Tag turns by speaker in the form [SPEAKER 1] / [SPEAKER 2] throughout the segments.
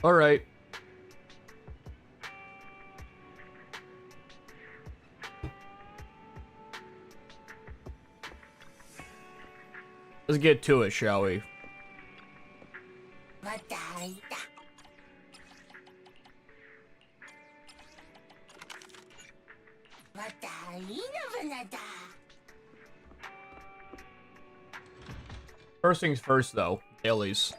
[SPEAKER 1] All right. Let's get to it, shall we? First things first, though. Dailies.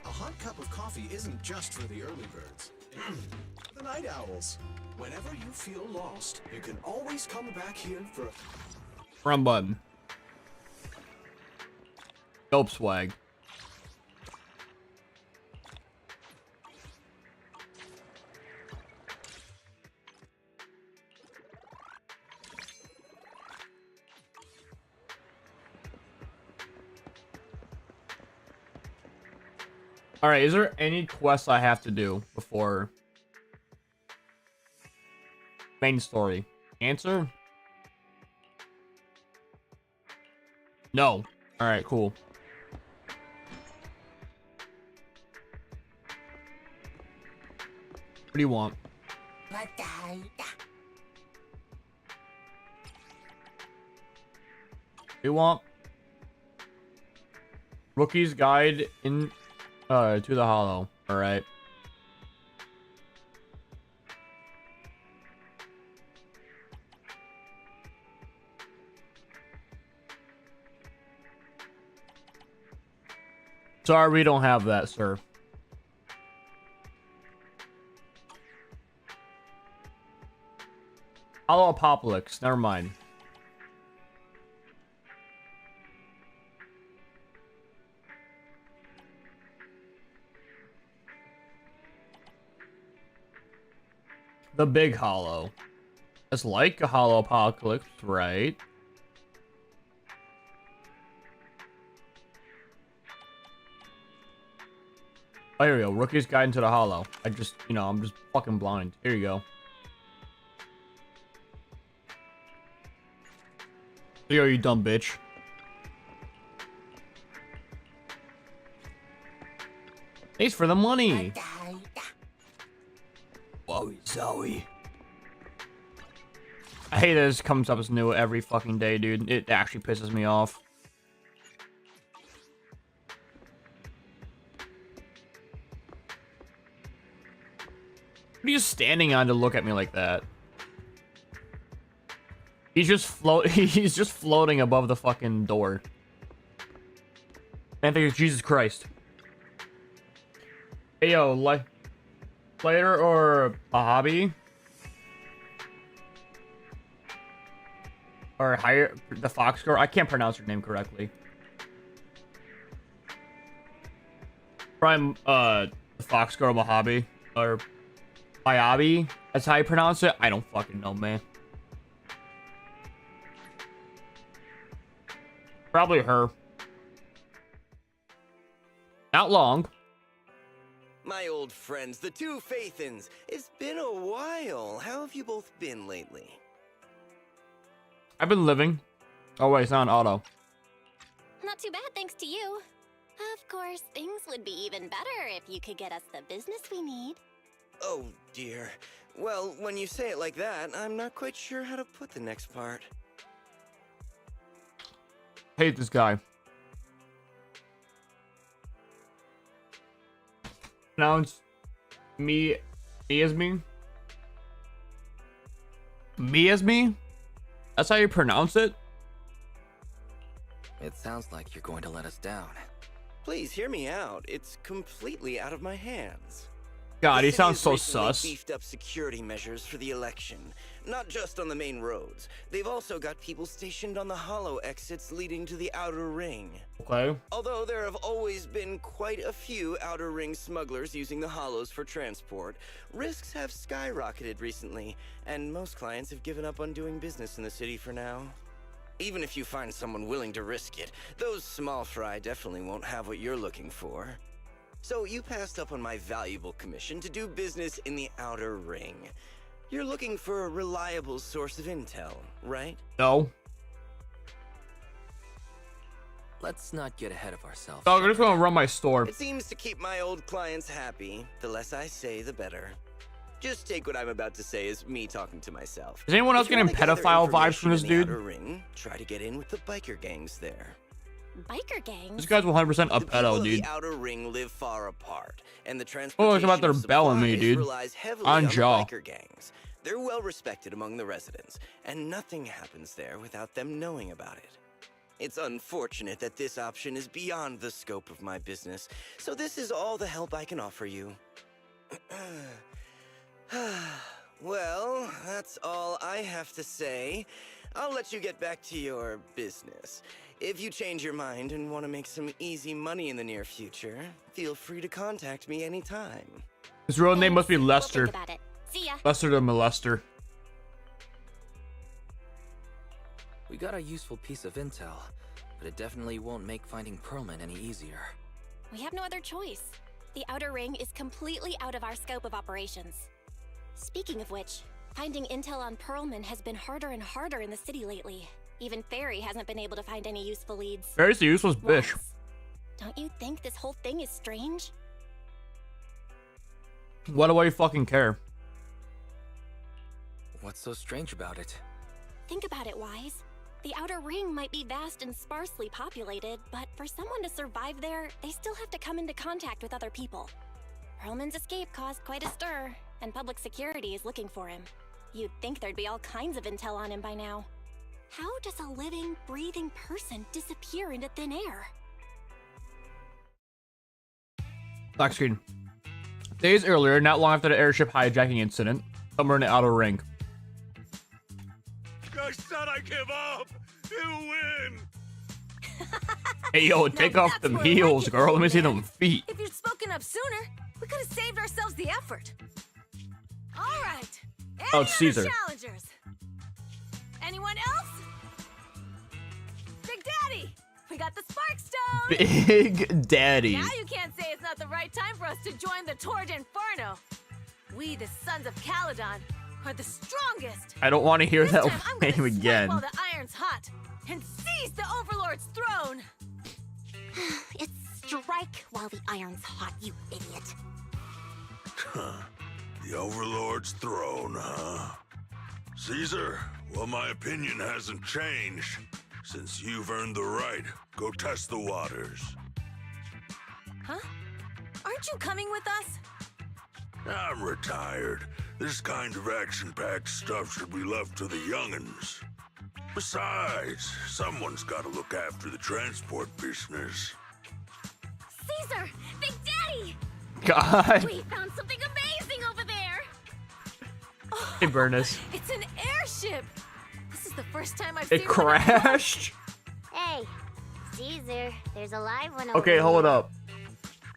[SPEAKER 2] A hot cup of coffee isn't just for the early birds. The night owls. Whenever you feel lost, you can always come back here for...
[SPEAKER 1] Run button. Dope swag. All right, is there any quests I have to do before main story? Answer? No. All right, cool. What do you want? What do you want? Rookie's Guide in to the Hollow. All right. Sorry, we don't have that, sir. Hollow Apocalypse. Never mind. The Big Hollow. It's like a Hollow Apocalypse, right? Oh, here we go. Rookie's Guide into the Hollow. I just, I'm just fucking blind. Here you go. Yo, you dumb bitch. Thanks for the money. Whoa, Zoe. I hate that this comes up as new every fucking day, dude. It actually pisses me off. What are you standing on to look at me like that? He's just he's just floating above the fucking door. I think it's Jesus Christ. Hey yo, player or a hobby? Or hire the Fox Girl? I can't pronounce her name correctly. Prime the Fox Girl Mojave or Miyabi. That's how you pronounce it? I don't fucking know, man. Probably her. Not long.
[SPEAKER 3] My old friends, the two Faithins. It's been a while. How have you both been lately?
[SPEAKER 1] I've been living. Oh wait, it's not auto.
[SPEAKER 4] Not too bad, thanks to you. Of course, things would be even better if you could get us the business we need.
[SPEAKER 3] Oh, dear. Well, when you say it like that, I'm not quite sure how to put the next part.
[SPEAKER 1] Hate this guy. Pronounce me as me? Me as me? That's how you pronounce it?
[SPEAKER 5] It sounds like you're going to let us down.
[SPEAKER 3] Please hear me out. It's completely out of my hands.
[SPEAKER 1] God,
[SPEAKER 3] The
[SPEAKER 1] he
[SPEAKER 3] city
[SPEAKER 1] sounds
[SPEAKER 3] has
[SPEAKER 1] so
[SPEAKER 3] recently
[SPEAKER 1] sus.
[SPEAKER 3] beefed up security measures for the election, not just on the main roads. They've also got people stationed on the hollow exits leading to the outer ring.
[SPEAKER 1] Okay.
[SPEAKER 3] Although there have always been quite a few outer ring smugglers using the hollows for transport, risks have skyrocketed recently, and most clients have given up on doing business in the city for now. Even if you find someone willing to risk it, those small fry definitely won't have what you're looking for. So you passed up on my valuable commission to do business in the Outer Ring. You're looking for a reliable source of intel, right?
[SPEAKER 1] No.
[SPEAKER 5] Let's not get ahead of ourselves.
[SPEAKER 1] Dog, I just want to run my store.
[SPEAKER 3] It seems to keep my old clients happy. The less I say, the better. Just take what I'm about to say as me talking to myself.
[SPEAKER 1] Is anyone else
[SPEAKER 3] If you
[SPEAKER 1] getting
[SPEAKER 3] wanna gather
[SPEAKER 1] pedophile vibes from this
[SPEAKER 3] information in the
[SPEAKER 1] dude?
[SPEAKER 3] Outer Ring, try to get in with the biker gangs there.
[SPEAKER 4] Biker gangs?
[SPEAKER 1] This guy's 100% a
[SPEAKER 3] The people
[SPEAKER 1] pedo,
[SPEAKER 3] of
[SPEAKER 1] dude.
[SPEAKER 3] the Outer Ring live far apart, and the
[SPEAKER 1] Oh,
[SPEAKER 3] transportation
[SPEAKER 1] it's about their
[SPEAKER 3] of
[SPEAKER 1] belling me,
[SPEAKER 3] supplies
[SPEAKER 1] dude.
[SPEAKER 3] relies heavily
[SPEAKER 1] On
[SPEAKER 3] on the
[SPEAKER 1] jaw.
[SPEAKER 3] biker gangs. They're well respected among the residents, and nothing happens there without them knowing about it. It's unfortunate that this option is beyond the scope of my business, so this is all the help I can offer you. Well, that's all I have to say. I'll let you get back to your business. If you change your mind and want to make some easy money in the near future, feel free to contact me anytime.
[SPEAKER 1] His real name must be
[SPEAKER 4] We'll
[SPEAKER 1] Lester.
[SPEAKER 4] think about it. See ya.
[SPEAKER 1] Lester the Molester.
[SPEAKER 5] We got a useful piece of intel, but it definitely won't make finding Perlman any easier.
[SPEAKER 4] We have no other choice. The Outer Ring is completely out of our scope of operations. Speaking of which, finding intel on Perlman has been harder and harder in the city lately. Even Fairy hasn't been able to find any useful leads.
[SPEAKER 1] Fairy's a useless bitch.
[SPEAKER 4] Wes, don't you think this whole thing is strange?
[SPEAKER 1] What do I fucking care?
[SPEAKER 5] What's so strange about it?
[SPEAKER 4] Think about it, Wise. The Outer Ring might be vast and sparsely populated, but for someone to survive there, they still have to come into contact with other people. Perlman's escape caused quite a stir, and public security is looking for him. You'd think there'd be all kinds of intel on him by now. How does a living, breathing person disappear into thin air?
[SPEAKER 1] Black screen. Days earlier, not long after the airship hijacking incident, somewhere in the Outer Ring.
[SPEAKER 6] I said I give up! You win!
[SPEAKER 1] Hey, yo, take off them heels, girl. Let me see them feet.
[SPEAKER 7] If you'd spoken up sooner, we could have saved ourselves the effort. All right.
[SPEAKER 1] Oh,
[SPEAKER 7] Any
[SPEAKER 1] it's
[SPEAKER 7] other
[SPEAKER 1] Caesar.
[SPEAKER 7] challengers? Anyone else? Big Daddy, we got the Spark Stone.
[SPEAKER 1] Big Daddy.
[SPEAKER 7] Now you can't say it's not the right time for us to join the Torrid Inferno. We, the Sons of Caledon, are the strongest.
[SPEAKER 1] I don't want to hear
[SPEAKER 7] This
[SPEAKER 1] that
[SPEAKER 7] time I'm gonna
[SPEAKER 1] name
[SPEAKER 7] strike
[SPEAKER 1] again.
[SPEAKER 7] while the iron's hot and seize the Overlord's throne.
[SPEAKER 4] It's strike while the iron's hot, you idiot.
[SPEAKER 6] The Overlord's throne, huh? Caesar, well, my opinion hasn't changed. Since you've earned the right, go test the waters.
[SPEAKER 7] Huh? Aren't you coming with us?
[SPEAKER 6] I'm retired. This kind of action-packed stuff should be left to the young'uns. Besides, someone's got to look after the transport business.
[SPEAKER 7] Caesar! Big Daddy!
[SPEAKER 1] God.
[SPEAKER 7] We found something amazing over there! Oh,
[SPEAKER 1] Hey, Burnus.
[SPEAKER 7] it's an airship! This is the first time I've
[SPEAKER 1] It
[SPEAKER 7] seen one up close.
[SPEAKER 1] crashed?
[SPEAKER 8] Hey, Caesar, there's a live one over
[SPEAKER 1] Okay, hold
[SPEAKER 8] here.
[SPEAKER 1] up.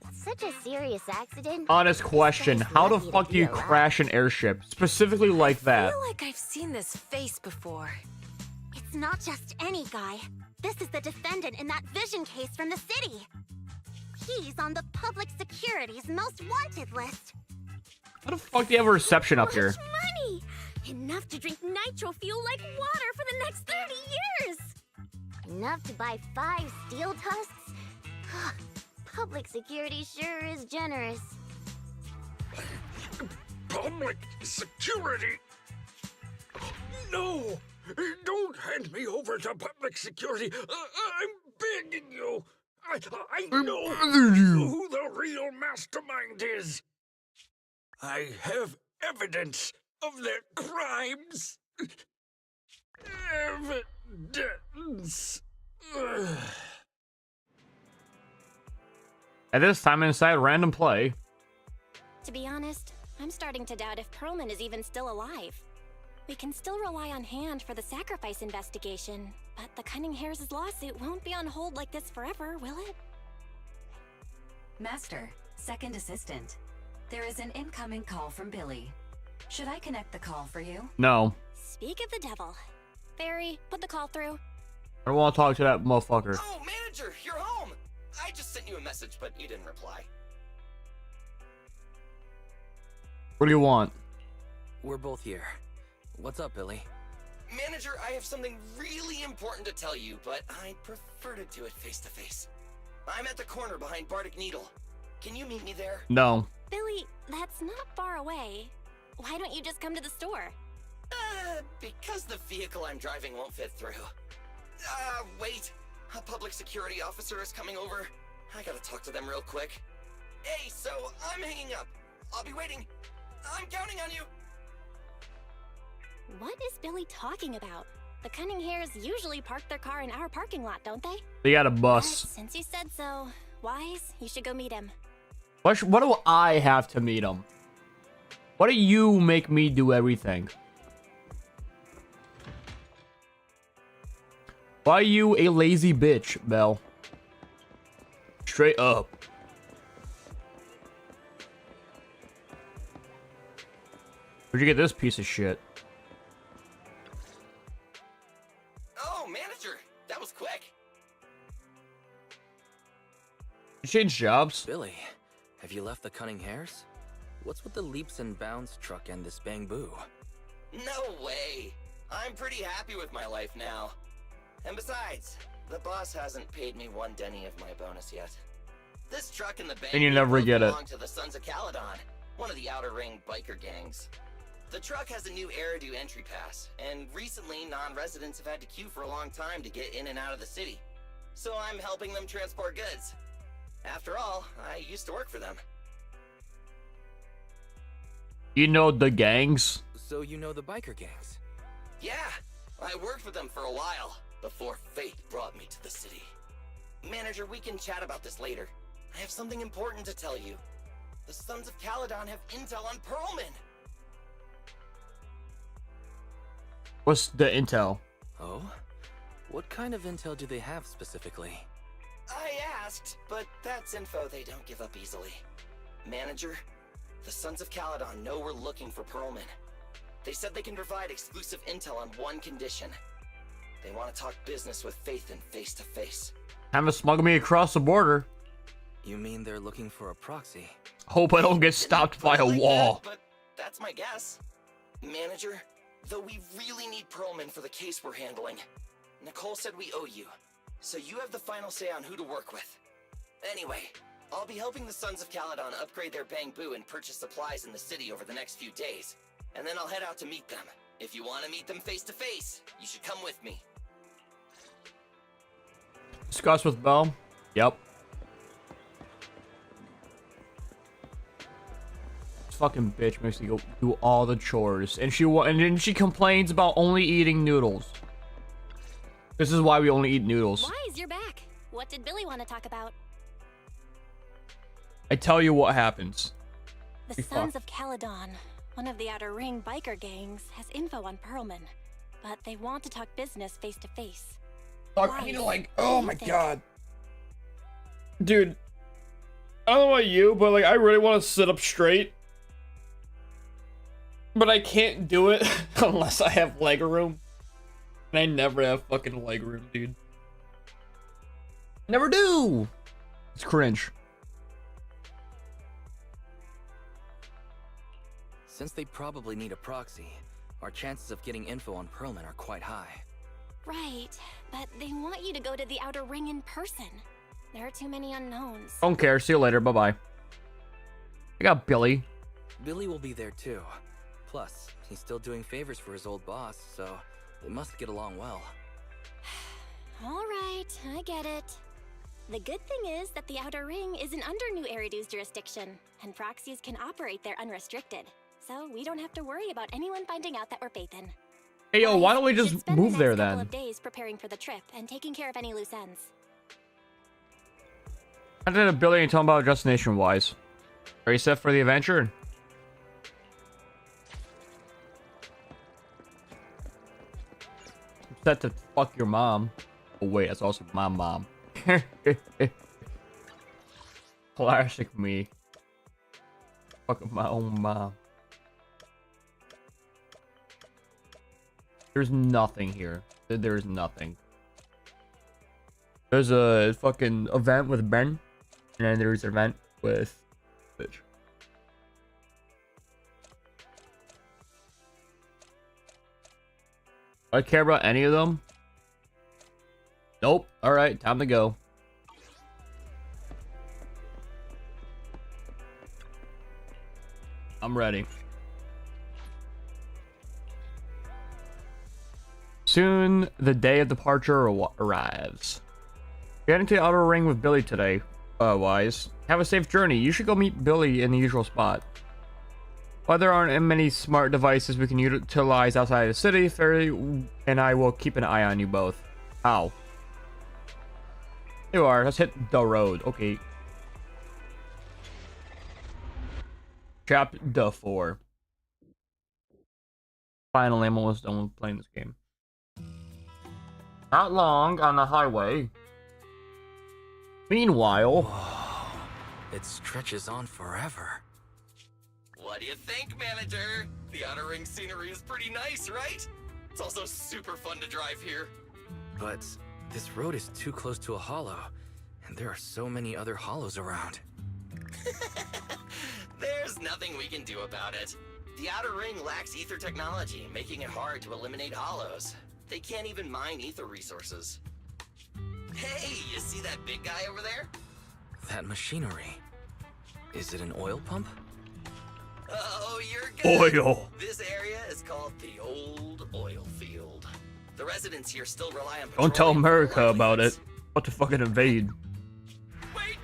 [SPEAKER 8] It's such a serious accident.
[SPEAKER 1] Honest question.
[SPEAKER 8] guy's
[SPEAKER 1] How the
[SPEAKER 8] lucky to
[SPEAKER 1] fuck do
[SPEAKER 8] be
[SPEAKER 1] you
[SPEAKER 8] alive.
[SPEAKER 1] crash an airship? Specifically like
[SPEAKER 7] I
[SPEAKER 1] that.
[SPEAKER 7] feel like I've seen this face before.
[SPEAKER 4] It's not just any guy. This is the defendant in that vision case from the city. He's on the public security's most wanted list.
[SPEAKER 1] How the fuck do you have a reception up here?
[SPEAKER 4] Much money! Enough to drink nitro fuel like water for the next 30 years!
[SPEAKER 8] Enough to buy 5 steel tusks? Public security sure is generous.
[SPEAKER 6] Public security? No! Don't hand me over to public security! I'm begging you! I know who the real mastermind is! I have evidence of their crimes! Evidence!
[SPEAKER 1] At this time inside random play.
[SPEAKER 4] To be honest, I'm starting to doubt if Perlman is even still alive. We can still rely on Hand for the sacrifice investigation, but the Cunning Hares' lawsuit won't be on hold like this forever, will it?
[SPEAKER 9] Master, second assistant. There is an incoming call from Billy. Should I connect the call for you?
[SPEAKER 1] No.
[SPEAKER 4] Speak of the devil. Fairy, put the call through.
[SPEAKER 1] I don't want to talk to that motherfucker.
[SPEAKER 3] Oh, manager, you're home. I just sent you a message, but you didn't reply.
[SPEAKER 1] What do you want?
[SPEAKER 5] We're both here. What's up, Billy?
[SPEAKER 3] Manager, I have something really important to tell you, but I'd prefer to do it face to face. I'm at the corner behind Bardic Needle. Can you meet me there?
[SPEAKER 1] No.
[SPEAKER 4] Billy, that's not far away. Why don't you just come to the store?
[SPEAKER 3] Because the vehicle I'm driving won't fit through. Wait. A public security officer is coming over. I gotta talk to them real quick. Hey, so I'm hanging up. I'll be waiting. I'm counting on you.
[SPEAKER 4] What is Billy talking about? The Cunning Hares usually park their car in our parking lot, don't they?
[SPEAKER 1] They got a
[SPEAKER 4] But
[SPEAKER 1] bus.
[SPEAKER 4] since you said so, Wise, you should go meet him.
[SPEAKER 1] What do I have to meet him? Why do you make me do everything? Why are you a lazy bitch, Belle? Straight up. Where'd you get this piece of shit?
[SPEAKER 3] Oh, manager, that was quick.
[SPEAKER 1] You changed jobs?
[SPEAKER 5] Billy, have you left the Cunning Hares? What's with the leaps and bounds truck and this bamboo?
[SPEAKER 3] No way. I'm pretty happy with my life now. And besides, the boss hasn't paid me 1 denny of my bonus yet. This truck and the bank
[SPEAKER 1] And you never get it.
[SPEAKER 3] belong to the Sons of Caledon, one of the Outer Ring biker gangs. The truck has a new Eridu entry pass, and recently non-residents have had to queue for a long time to get in and out of the city. So I'm helping them transport goods. After all, I used to work for them.
[SPEAKER 1] You know the gangs?
[SPEAKER 5] So you know the biker gangs?
[SPEAKER 3] Yeah, I worked with them for a while, before fate brought me to the city. Manager, we can chat about this later. I have something important to tell you. The Sons of Caledon have intel on Pearlman.
[SPEAKER 1] What's the intel?
[SPEAKER 5] Oh? What kind of intel do they have specifically?
[SPEAKER 3] I asked, but that's info they don't give up easily. Manager, the Sons of Caledon know we're looking for Pearlman. They said they can provide exclusive intel on one condition. They want to talk business with Faith and face to face.
[SPEAKER 1] Have to smuggle me across the border.
[SPEAKER 5] You mean they're looking for a proxy?
[SPEAKER 1] Hope I don't get stopped by a
[SPEAKER 3] Like
[SPEAKER 1] wall.
[SPEAKER 3] that, but that's my guess. Manager, though we really need Pearlman for the case we're handling. Nicole said we owe you, so you have the final say on who to work with. Anyway, I'll be helping the Sons of Caledon upgrade their bamboo and purchase supplies in the city over the next few days. And then I'll head out to meet them. If you want to meet them face to face, you should come with me.
[SPEAKER 1] Discuss with Belle? Yep. This fucking bitch makes me go do all the chores. And then she complains about only eating noodles. This is why we only eat noodles.
[SPEAKER 4] Wise, you're back. What did Billy want to talk about?
[SPEAKER 1] I tell you what happens.
[SPEAKER 4] The
[SPEAKER 1] We
[SPEAKER 4] Sons
[SPEAKER 1] fuck.
[SPEAKER 4] of Caledon, one of the Outer Ring biker gangs, has info on Pearlman, but they want to talk business face to face.
[SPEAKER 1] You know, like,
[SPEAKER 4] What
[SPEAKER 1] oh
[SPEAKER 4] do
[SPEAKER 1] my
[SPEAKER 4] you think?
[SPEAKER 1] god. Dude, I don't know about you, but like, I really want to sit up straight. But I can't do it unless I have leg room. And I never have fucking leg room, dude. Never do. It's cringe.
[SPEAKER 5] Since they probably need a proxy, our chances of getting info on Pearlman are quite high.
[SPEAKER 4] Right, but they want you to go to the Outer Ring in person. There are too many unknowns.
[SPEAKER 1] Don't care. See you later. Bye-bye. I got Billy.
[SPEAKER 5] Billy will be there too. Plus, he's still doing favors for his old boss, so they must get along well.
[SPEAKER 4] All right, I get it. The good thing is that the Outer Ring isn't under New Eridu's jurisdiction, and proxies can operate there unrestricted. So we don't have to worry about anyone finding out that we're Phaethon.
[SPEAKER 1] Hey, yo, why don't we
[SPEAKER 4] should
[SPEAKER 1] just
[SPEAKER 4] spend
[SPEAKER 1] move
[SPEAKER 4] the
[SPEAKER 1] there
[SPEAKER 4] next couple
[SPEAKER 1] then?
[SPEAKER 4] of days preparing for the trip and taking care of any loose ends.
[SPEAKER 1] I did a Billy and talking about destination-wise. Are you set for the adventure? I'm set to fuck your mom. Oh wait, that's also my mom. Classic me. Fucking my own mom. There's nothing here. There's nothing. There's a fucking event with Ben, and then there's an event with bitch. I care about any of them? Nope. All right, time to go. I'm ready. Soon, the day of departure arrives. Get into the outer ring with Billy today, Wise. Have a safe journey. You should go meet Billy in the usual spot. While there aren't many smart devices we can utilize outside of the city, Fairy and I will keep an eye on you both. Ow. There you are. Let's hit the road. Okay. Chapter 4. Finally, I'm almost done with playing this game. Not long on the highway. Meanwhile...
[SPEAKER 5] Whoa, it stretches on forever.
[SPEAKER 3] What do you think, manager? The outer ring scenery is pretty nice, right? It's also super fun to drive here.
[SPEAKER 5] But this road is too close to a hollow, and there are so many other hollows around.
[SPEAKER 3] There's nothing we can do about it. The outer ring lacks ether technology, making it hard to eliminate hollows. They can't even mine ether resources. Hey, you see that big guy over there?
[SPEAKER 5] That machinery. Is it an oil pump?
[SPEAKER 3] Oh, you're good.
[SPEAKER 1] Oil.
[SPEAKER 3] This area is called the Old Oil Field. The residents here still rely on
[SPEAKER 1] Don't tell
[SPEAKER 3] petroleum for
[SPEAKER 1] America
[SPEAKER 3] their
[SPEAKER 1] about it.
[SPEAKER 3] livelihoods.
[SPEAKER 1] What to fucking invade?
[SPEAKER 3] Wait!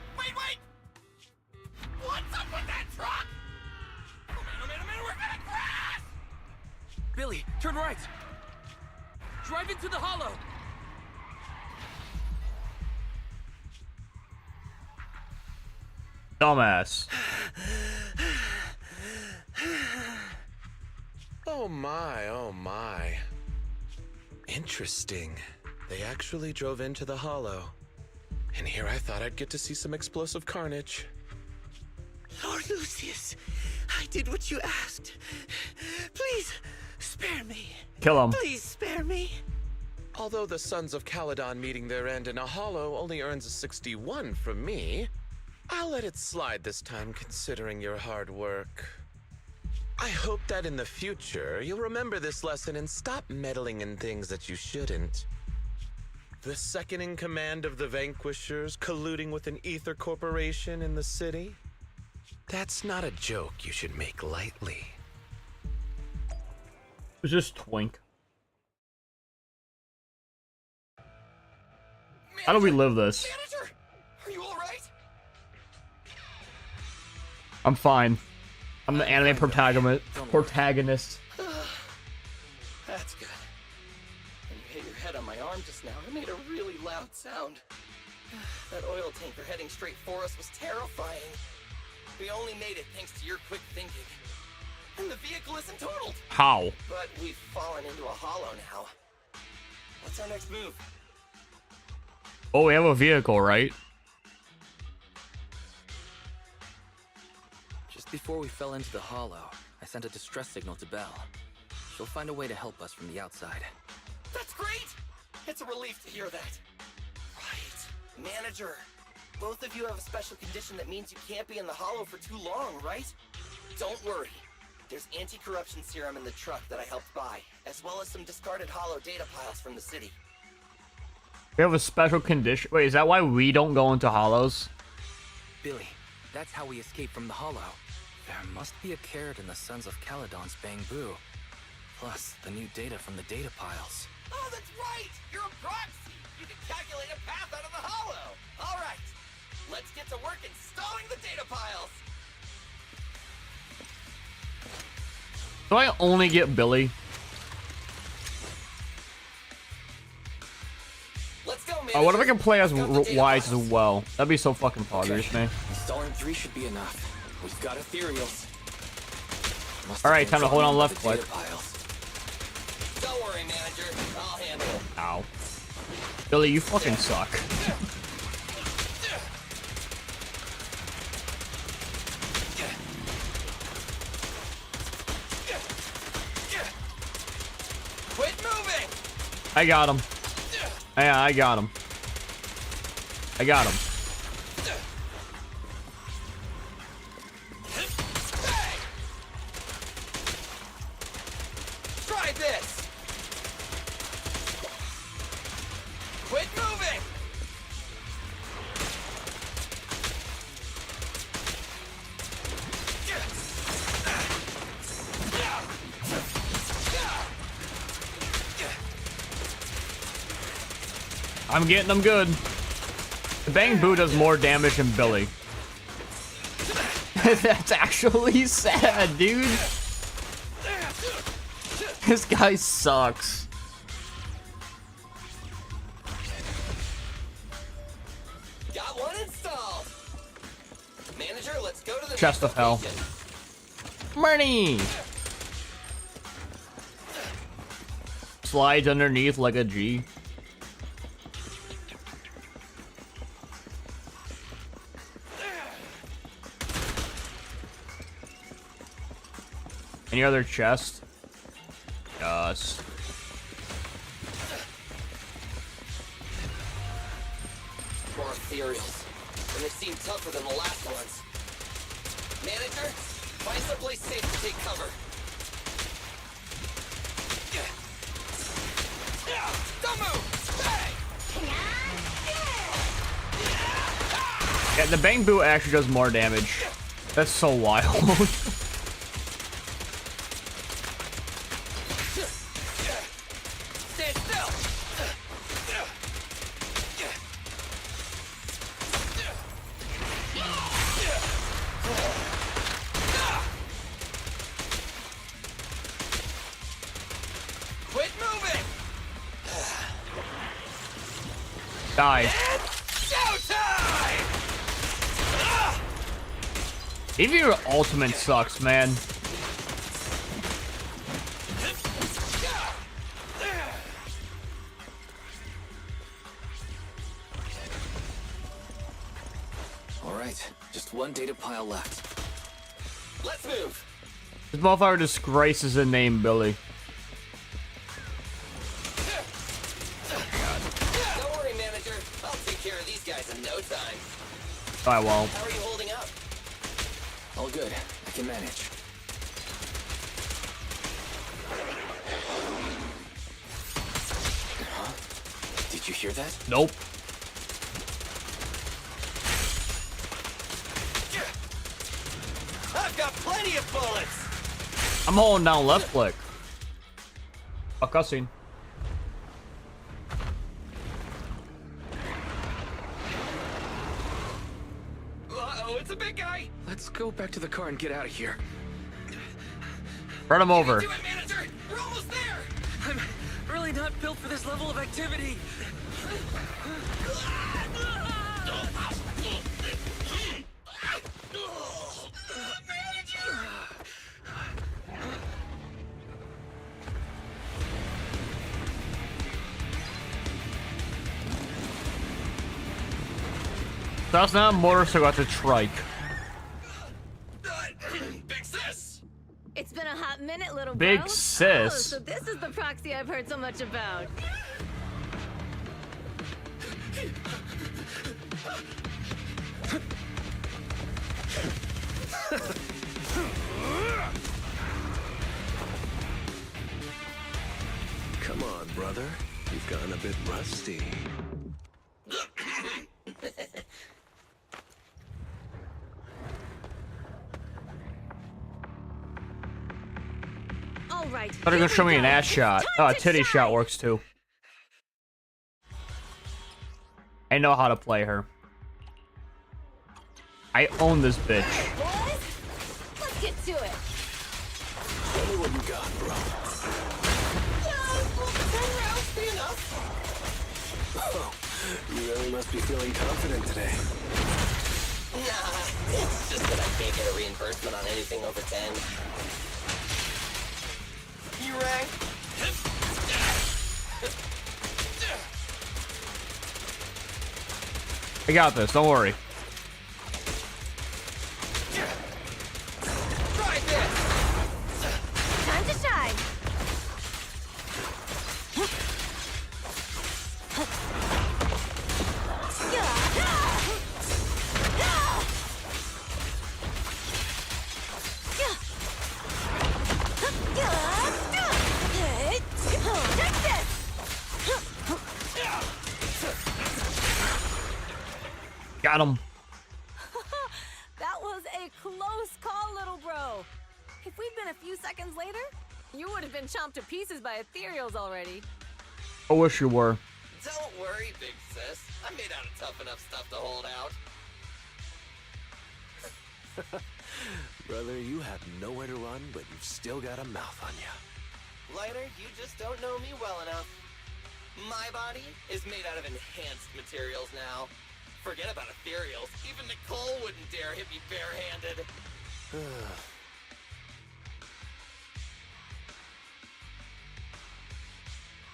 [SPEAKER 3] What's up with that truck? Oh man, we're gonna crash!
[SPEAKER 5] Billy, turn right! Drive into the hollow!
[SPEAKER 1] Dumbass.
[SPEAKER 10] Oh my. Interesting. They actually drove into the hollow. And here I thought I'd get to see some explosive carnage.
[SPEAKER 3] Lord Lucius, I did what you asked. Please, spare me.
[SPEAKER 1] Kill him.
[SPEAKER 3] Please spare me.
[SPEAKER 10] Although the Sons of Caledon meeting their end in a hollow only earns a 61 from me, I'll let it slide this time considering your hard work. I hope that in the future, you'll remember this lesson and stop meddling in things that you shouldn't. The second in command of the Vanquishers colluding with an ether corporation in the city? That's not a joke you should make lightly.
[SPEAKER 1] It's just Twink. How do we live this?
[SPEAKER 3] Manager, are you all right?
[SPEAKER 1] I'm fine. I'm the anime protagonist.
[SPEAKER 3] That's good. When you hit your head on my arm just now, it made a really loud sound. That oil tanker heading straight for us was terrifying. We only made it thanks to your quick thinking. And the vehicle isn't totaled.
[SPEAKER 1] How?
[SPEAKER 3] But we've fallen into a hollow now. What's our next move?
[SPEAKER 1] Oh, we have a vehicle, right?
[SPEAKER 5] Just before we fell into the hollow, I sent a distress signal to Belle. She'll find a way to help us from the outside.
[SPEAKER 3] That's great! It's a relief to hear that. Right. Manager, both of you have a special condition that means you can't be in the hollow for too long, right? Don't worry. There's anti-corruption serum in the truck that I helped buy, as well as some discarded hollow data piles from the city.
[SPEAKER 1] We have a special condition. Wait, is that why we don't go into hollows?
[SPEAKER 5] Billy, that's how we escape from the hollow. There must be a carrot in the Sons of Caledon's bamboo. Plus, the new data from the data piles.
[SPEAKER 3] Oh, that's right! You're a proxy! You can calculate a path out of the hollow! Alright, let's get to work installing the data piles!
[SPEAKER 1] Do I only get Billy?
[SPEAKER 3] Let's go, man!
[SPEAKER 1] Oh, what if I can play as Wise as well? That'd be so fucking progress, man.
[SPEAKER 5] Installing 3 should be enough. We've got ethereals.
[SPEAKER 1] Alright, time to hold on left click.
[SPEAKER 3] Don't worry, manager. I'll handle it.
[SPEAKER 1] Ow. Billy, you fucking suck.
[SPEAKER 3] Quit moving!
[SPEAKER 1] I got him. Yeah, I got him. I got him.
[SPEAKER 3] Try this. Quit moving.
[SPEAKER 1] I'm getting them good. The Bang Boo does more damage than Billy. That's actually sad, dude. This guy sucks.
[SPEAKER 3] Got one installed. Manager, let's go to the
[SPEAKER 1] Chest of hell. Money. Slides underneath like a G. Any other chest? Yes.
[SPEAKER 3] More cereals. And they seem tougher than the last ones. Manager, find someplace safe to take cover. Don't move! Hey!
[SPEAKER 1] Yeah, the Bang Boo actually does more damage. That's so wild.
[SPEAKER 3] Stand still! Quit moving!
[SPEAKER 1] Die.
[SPEAKER 3] It's showtime!
[SPEAKER 1] Even your ultimate sucks, man.
[SPEAKER 5] All right, just one data pile left.
[SPEAKER 3] Let's move!
[SPEAKER 1] This motherfucker disgraces the name Billy.
[SPEAKER 3] Don't worry, manager. I'll take care of these guys in no time.
[SPEAKER 1] I won't.
[SPEAKER 3] How are you holding up?
[SPEAKER 5] All good. I can manage. Huh? Did you hear that?
[SPEAKER 1] Nope.
[SPEAKER 3] I've got plenty of bullets!
[SPEAKER 1] I'm holding down left click. A cutscene.
[SPEAKER 3] Uh-oh, it's a big guy!
[SPEAKER 5] Let's go back to the car and get out of here.
[SPEAKER 1] Run him over.
[SPEAKER 3] Do it, manager! We're almost there!
[SPEAKER 5] I'm really not built for this level of activity.
[SPEAKER 1] That's not a motorcycle, that's a trike.
[SPEAKER 3] Big sis!
[SPEAKER 7] It's been a hot minute, little
[SPEAKER 1] Big
[SPEAKER 7] bro.
[SPEAKER 1] sis.
[SPEAKER 7] Oh, so this is the proxy I've heard so much about.
[SPEAKER 2] Come on, brother. You've gotten a bit rusty.
[SPEAKER 7] All right.
[SPEAKER 1] Thought they were gonna show me an ass shot. Oh, a titty shot works too. I know how to play her. I own this bitch.
[SPEAKER 7] Boys, let's get to it.
[SPEAKER 2] Show me what you got, bro. Oh, you really must be feeling confident today.
[SPEAKER 3] Nah, it's just that I can't get a reimbursement on anything over 10. You rang?
[SPEAKER 1] I got this, don't worry.
[SPEAKER 3] Try this!
[SPEAKER 7] Time to shine.
[SPEAKER 1] Got him.
[SPEAKER 7] That was a close call, little bro. If we'd been a few seconds later, you would have been chomped to pieces by ethereals already.
[SPEAKER 1] I wish you were.
[SPEAKER 10] Don't worry, big sis. I'm made out of tough enough stuff to hold out.
[SPEAKER 11] Brother, you have nowhere to run, but you've still got a mouth on you.
[SPEAKER 10] Lighter, you just don't know me well enough. My body is made out of enhanced materials now. Forget about ethereals. Even Nicole wouldn't dare hit me barehanded.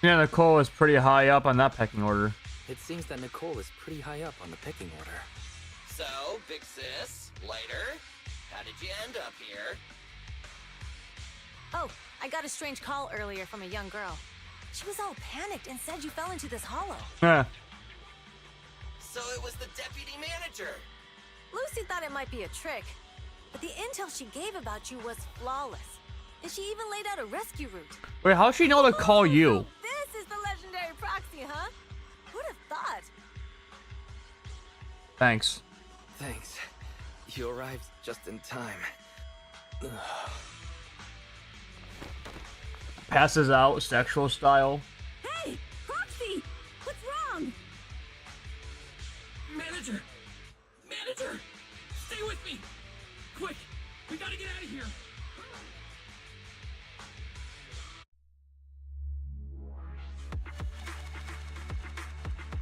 [SPEAKER 1] Yeah, Nicole is pretty high up on that pecking order.
[SPEAKER 5] It seems that Nicole is pretty high up on the pecking order.
[SPEAKER 10] So, big sis, Lighter, how did you end up here?
[SPEAKER 7] Oh, I got a strange call earlier from a young girl. She was all panicked and said you fell into this hollow.
[SPEAKER 1] Yeah.
[SPEAKER 10] So it was the deputy manager.
[SPEAKER 7] Lucy thought it might be a trick, but the intel she gave about you was flawless. And she even laid out a rescue route.
[SPEAKER 1] Wait, how'd she know to call you?
[SPEAKER 7] So this is the legendary proxy, huh? Who'd have thought?
[SPEAKER 1] Thanks.
[SPEAKER 5] Thanks. You arrived just in time.
[SPEAKER 1] Passes out, sexual style.
[SPEAKER 7] Hey, Proxy! What's wrong?
[SPEAKER 6] Manager! Manager! Stay with me! Quick! We gotta get out of here!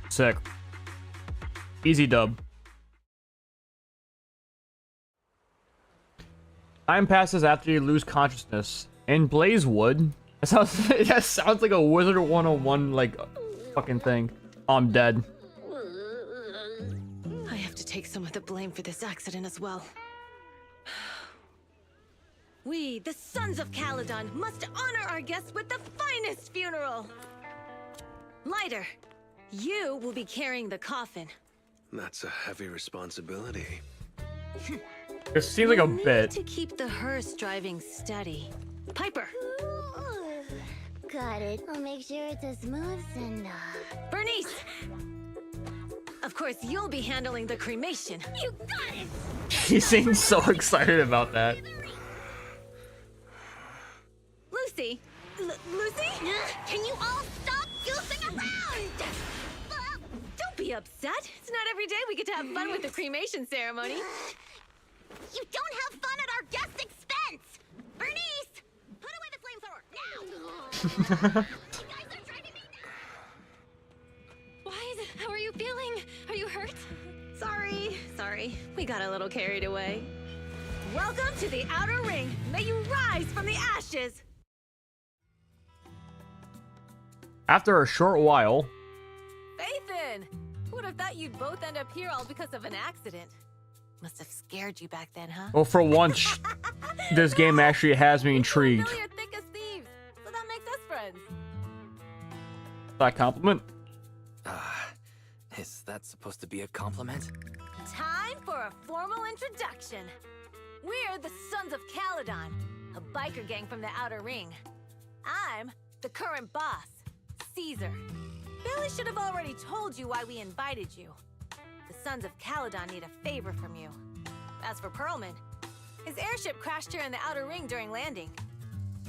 [SPEAKER 1] Sick. Easy dub. Time passes after you lose consciousness. In Blazewood, that sounds like a Wizard 101 like fucking thing. I'm dead.
[SPEAKER 7] I have to take some of the blame for this accident as well. We, the Sons of Caledon, must honor our guests with the finest funeral. Lighter, you will be carrying the coffin.
[SPEAKER 11] That's a heavy responsibility.
[SPEAKER 1] This seems like a bit.
[SPEAKER 7] To keep the hearse driving steady. Piper.
[SPEAKER 8] Got it. I'll make sure it's as smooth and
[SPEAKER 7] Bernice. Of course, you'll be handling the cremation.
[SPEAKER 8] You got it!
[SPEAKER 1] He seems so excited about that.
[SPEAKER 7] Lucy. Lucy?
[SPEAKER 8] Can you all stop goofing around?
[SPEAKER 7] Don't be upset. It's not every day we get to have fun with the cremation ceremony.
[SPEAKER 8] You don't have fun at our guest expense! Bernice! Put away the flamethrower, now! You guys are driving me nuts!
[SPEAKER 4] Wise, how are you feeling? Are you hurt?
[SPEAKER 7] Sorry. We got a little carried away. Welcome to the Outer Ring. May you rise from the ashes.
[SPEAKER 1] After a short while,
[SPEAKER 7] Faithin! Who would have thought you'd both end up here all because of an accident? Must have scared you back then, huh?
[SPEAKER 1] well, for once, this game actually has me intrigued.
[SPEAKER 7] We know you're thick as thieves, so that makes us friends.
[SPEAKER 1] That compliment?
[SPEAKER 5] Is that supposed to be a compliment?
[SPEAKER 7] Time for a formal introduction. We're the Sons of Caledon, a biker gang from the Outer Ring. I'm the current boss, Caesar. Billy should have already told you why we invited you. The Sons of Caledon need a favor from you. As for Perlman, his airship crashed here in the Outer Ring during landing.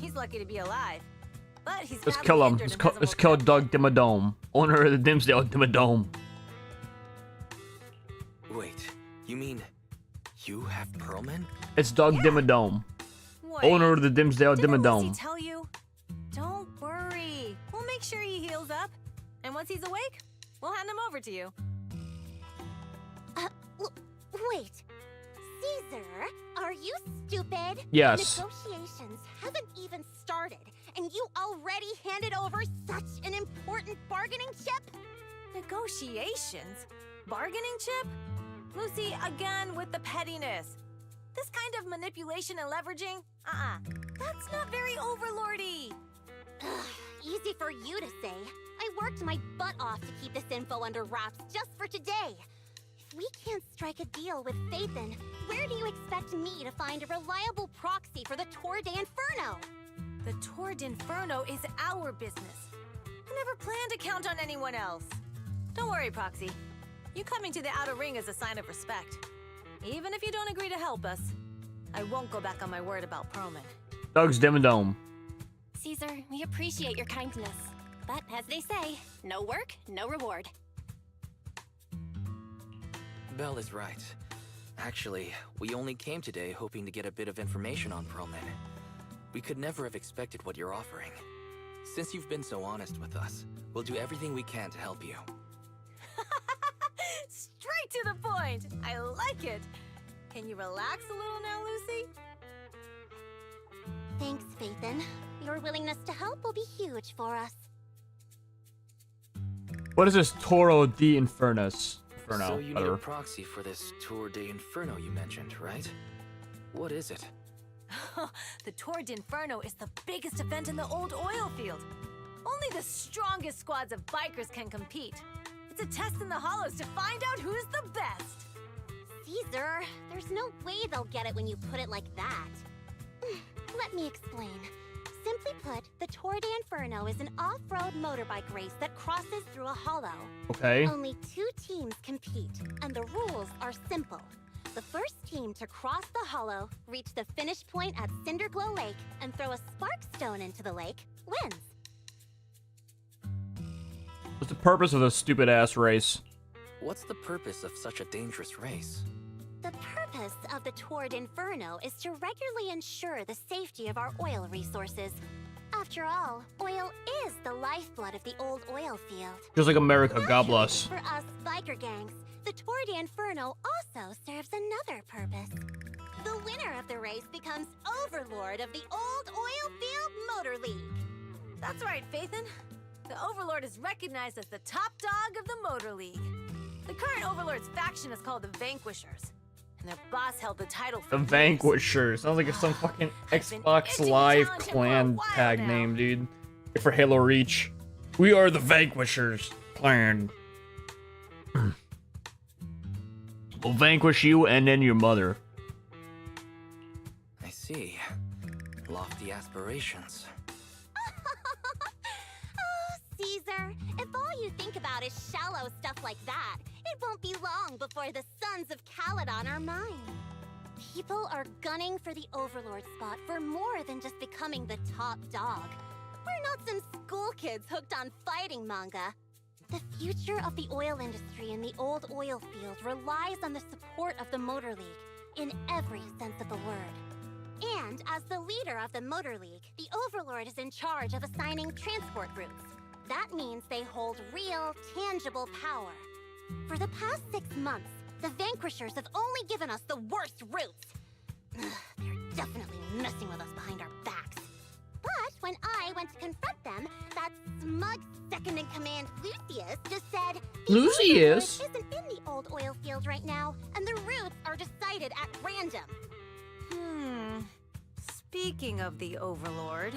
[SPEAKER 7] He's lucky to be alive, but he's
[SPEAKER 1] Let's
[SPEAKER 7] badly
[SPEAKER 1] kill him.
[SPEAKER 7] injured and
[SPEAKER 1] Let's
[SPEAKER 7] hasn't
[SPEAKER 1] kill
[SPEAKER 7] woken up.
[SPEAKER 1] Doug Dimmadome, owner of the Dimsdale Dimmadome.
[SPEAKER 5] Wait, you mean you have Perlman?
[SPEAKER 1] It's Doug Dimmadome,
[SPEAKER 7] Wait,
[SPEAKER 1] owner of the Dimsdale
[SPEAKER 7] didn't
[SPEAKER 1] Dimmadome.
[SPEAKER 7] Lucy tell you? Don't worry. We'll make sure he heals up. And once he's awake, we'll hand him over to you.
[SPEAKER 8] Wait. Caesar, are you stupid?
[SPEAKER 1] Yes.
[SPEAKER 8] Negotiations haven't even started, and you already handed over such an important bargaining chip?
[SPEAKER 7] Negotiations? Bargaining chip? Lucy, again with the pettiness. This kind of manipulation and leveraging? That's not very overlordy.
[SPEAKER 8] Easy for you to say. I worked my butt off to keep this info under wraps just for today. If we can't strike a deal with Faithin, where do you expect me to find a reliable proxy for the Tour de Inferno?
[SPEAKER 7] The Tour d'Inferno is our business. I never planned to count on anyone else. Don't worry, Proxy. You coming to the Outer Ring is a sign of respect. Even if you don't agree to help us, I won't go back on my word about Perlman.
[SPEAKER 1] Doug's Dim and Dome.
[SPEAKER 4] Caesar, we appreciate your kindness. But as they say, no work, no reward.
[SPEAKER 5] Belle is right. Actually, we only came today hoping to get a bit of information on Perlman. We could never have expected what you're offering. Since you've been so honest with us, we'll do everything we can to help you.
[SPEAKER 7] Straight to the point! I like it! Can you relax a little now, Lucy?
[SPEAKER 8] Thanks, Phaethon. Your willingness to help will be huge for us.
[SPEAKER 1] What is this Toro de Infernus? Inferno,
[SPEAKER 5] So you need
[SPEAKER 1] whatever.
[SPEAKER 5] a proxy for this Tour de Inferno you mentioned, right? What is it?
[SPEAKER 7] The Tour d'Inferno is the biggest event in the old oil field. Only the strongest squads of bikers can compete. It's a test in the hollows to find out who's the best.
[SPEAKER 8] Caesar, there's no way they'll get it when you put it like that. Let me explain. Simply put, the Tour d'Inferno is an off-road motorbike race that crosses through a hollow.
[SPEAKER 1] Okay.
[SPEAKER 8] Only 2 teams compete, and the rules are simple. The first team to cross the hollow, reach the finish point at Cinderglow Lake, and throw a spark stone into the lake, wins.
[SPEAKER 1] What's the purpose of this stupid-ass race?
[SPEAKER 5] What's the purpose of such a dangerous race?
[SPEAKER 8] The purpose of the Tour d'Inferno is to regularly ensure the safety of our oil resources. After all, oil is the lifeblood of the old oil field.
[SPEAKER 1] Just like America, God bless.
[SPEAKER 8] For us biker gangs, the Tour d'Inferno also serves another purpose. The winner of the race becomes overlord of the old oil field motor league.
[SPEAKER 7] That's right, Phaethon. The Overlord is recognized as the top dog of the Motor League. The current Overlord's faction is called the Vanquishers, and their boss held the title for
[SPEAKER 1] The
[SPEAKER 7] years.
[SPEAKER 1] Vanquishers. Sounds like it's some fucking
[SPEAKER 7] I've been
[SPEAKER 1] Xbox
[SPEAKER 7] itching to
[SPEAKER 1] Live
[SPEAKER 7] challenge him for a
[SPEAKER 1] clan
[SPEAKER 7] while
[SPEAKER 1] tag
[SPEAKER 7] now.
[SPEAKER 1] name, dude. For Halo Reach. We are the Vanquishers clan. We'll vanquish you and then your mother.
[SPEAKER 5] I see. Lofty aspirations.
[SPEAKER 8] Oh, Caesar, if all you think about is shallow stuff like that, it won't be long before the Sons of Caledon are mine. People are gunning for the Overlord spot for more than just becoming the top dog. We're not some school kids hooked on fighting manga. The future of the oil industry in the old oil field relies on the support of the Motor League, in every sense of the word. And as the leader of the Motor League, the Overlord is in charge of assigning transport routes. That means they hold real, tangible power. For the past 6 months, the Vanquishers have only given us the worst routes. They're definitely messing with us behind our backs. But when I went to confront them, that smug second-in-command Lucius just said...
[SPEAKER 1] Lucius?
[SPEAKER 8] The Overlord isn't in the old oil field right now, and the routes are decided at random.
[SPEAKER 7] Speaking of the Overlord...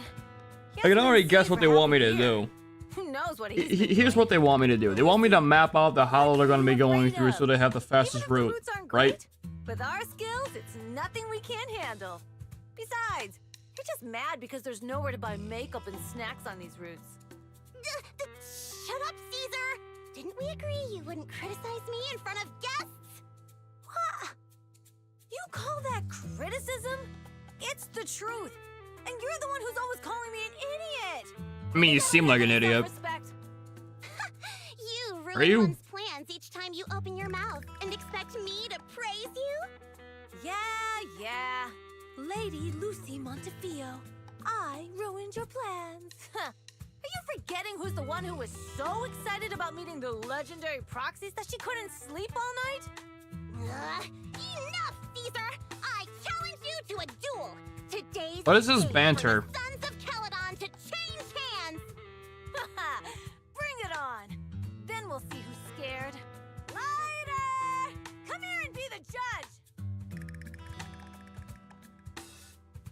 [SPEAKER 1] I can already guess what they want me to do.
[SPEAKER 7] Who knows what he's been
[SPEAKER 1] Here's what they want me to do. They want me to map out the hollow they're going to be going through so they have the fastest
[SPEAKER 7] Even if the
[SPEAKER 1] route,
[SPEAKER 7] routes aren't
[SPEAKER 1] right?
[SPEAKER 7] great, with our skills, it's nothing we can't handle. Besides, you're just mad because there's nowhere to buy makeup and snacks on these routes.
[SPEAKER 8] Shut up, Caesar! Didn't we agree you wouldn't criticize me in front of guests?
[SPEAKER 7] What? You call that criticism? It's the truth. And you're the one who's always calling me an idiot.
[SPEAKER 1] I mean, you seem like an idiot.
[SPEAKER 8] You
[SPEAKER 1] Are
[SPEAKER 8] ruin
[SPEAKER 1] you?
[SPEAKER 8] one's plans each time you open your mouth and expect me to praise you?
[SPEAKER 7] Yeah. Lady Lucy Montefiore, I ruined your plans. Are you forgetting who's the one who was so excited about meeting the legendary proxies that she couldn't sleep all night?
[SPEAKER 8] Enough, Caesar! I challenge you to a duel! Today's
[SPEAKER 1] What is this
[SPEAKER 8] the day
[SPEAKER 1] banter?
[SPEAKER 8] for the Sons of Caledon to change hands!
[SPEAKER 7] Bring it on! Then we'll see who's scared. Ryder! Come here and be the judge!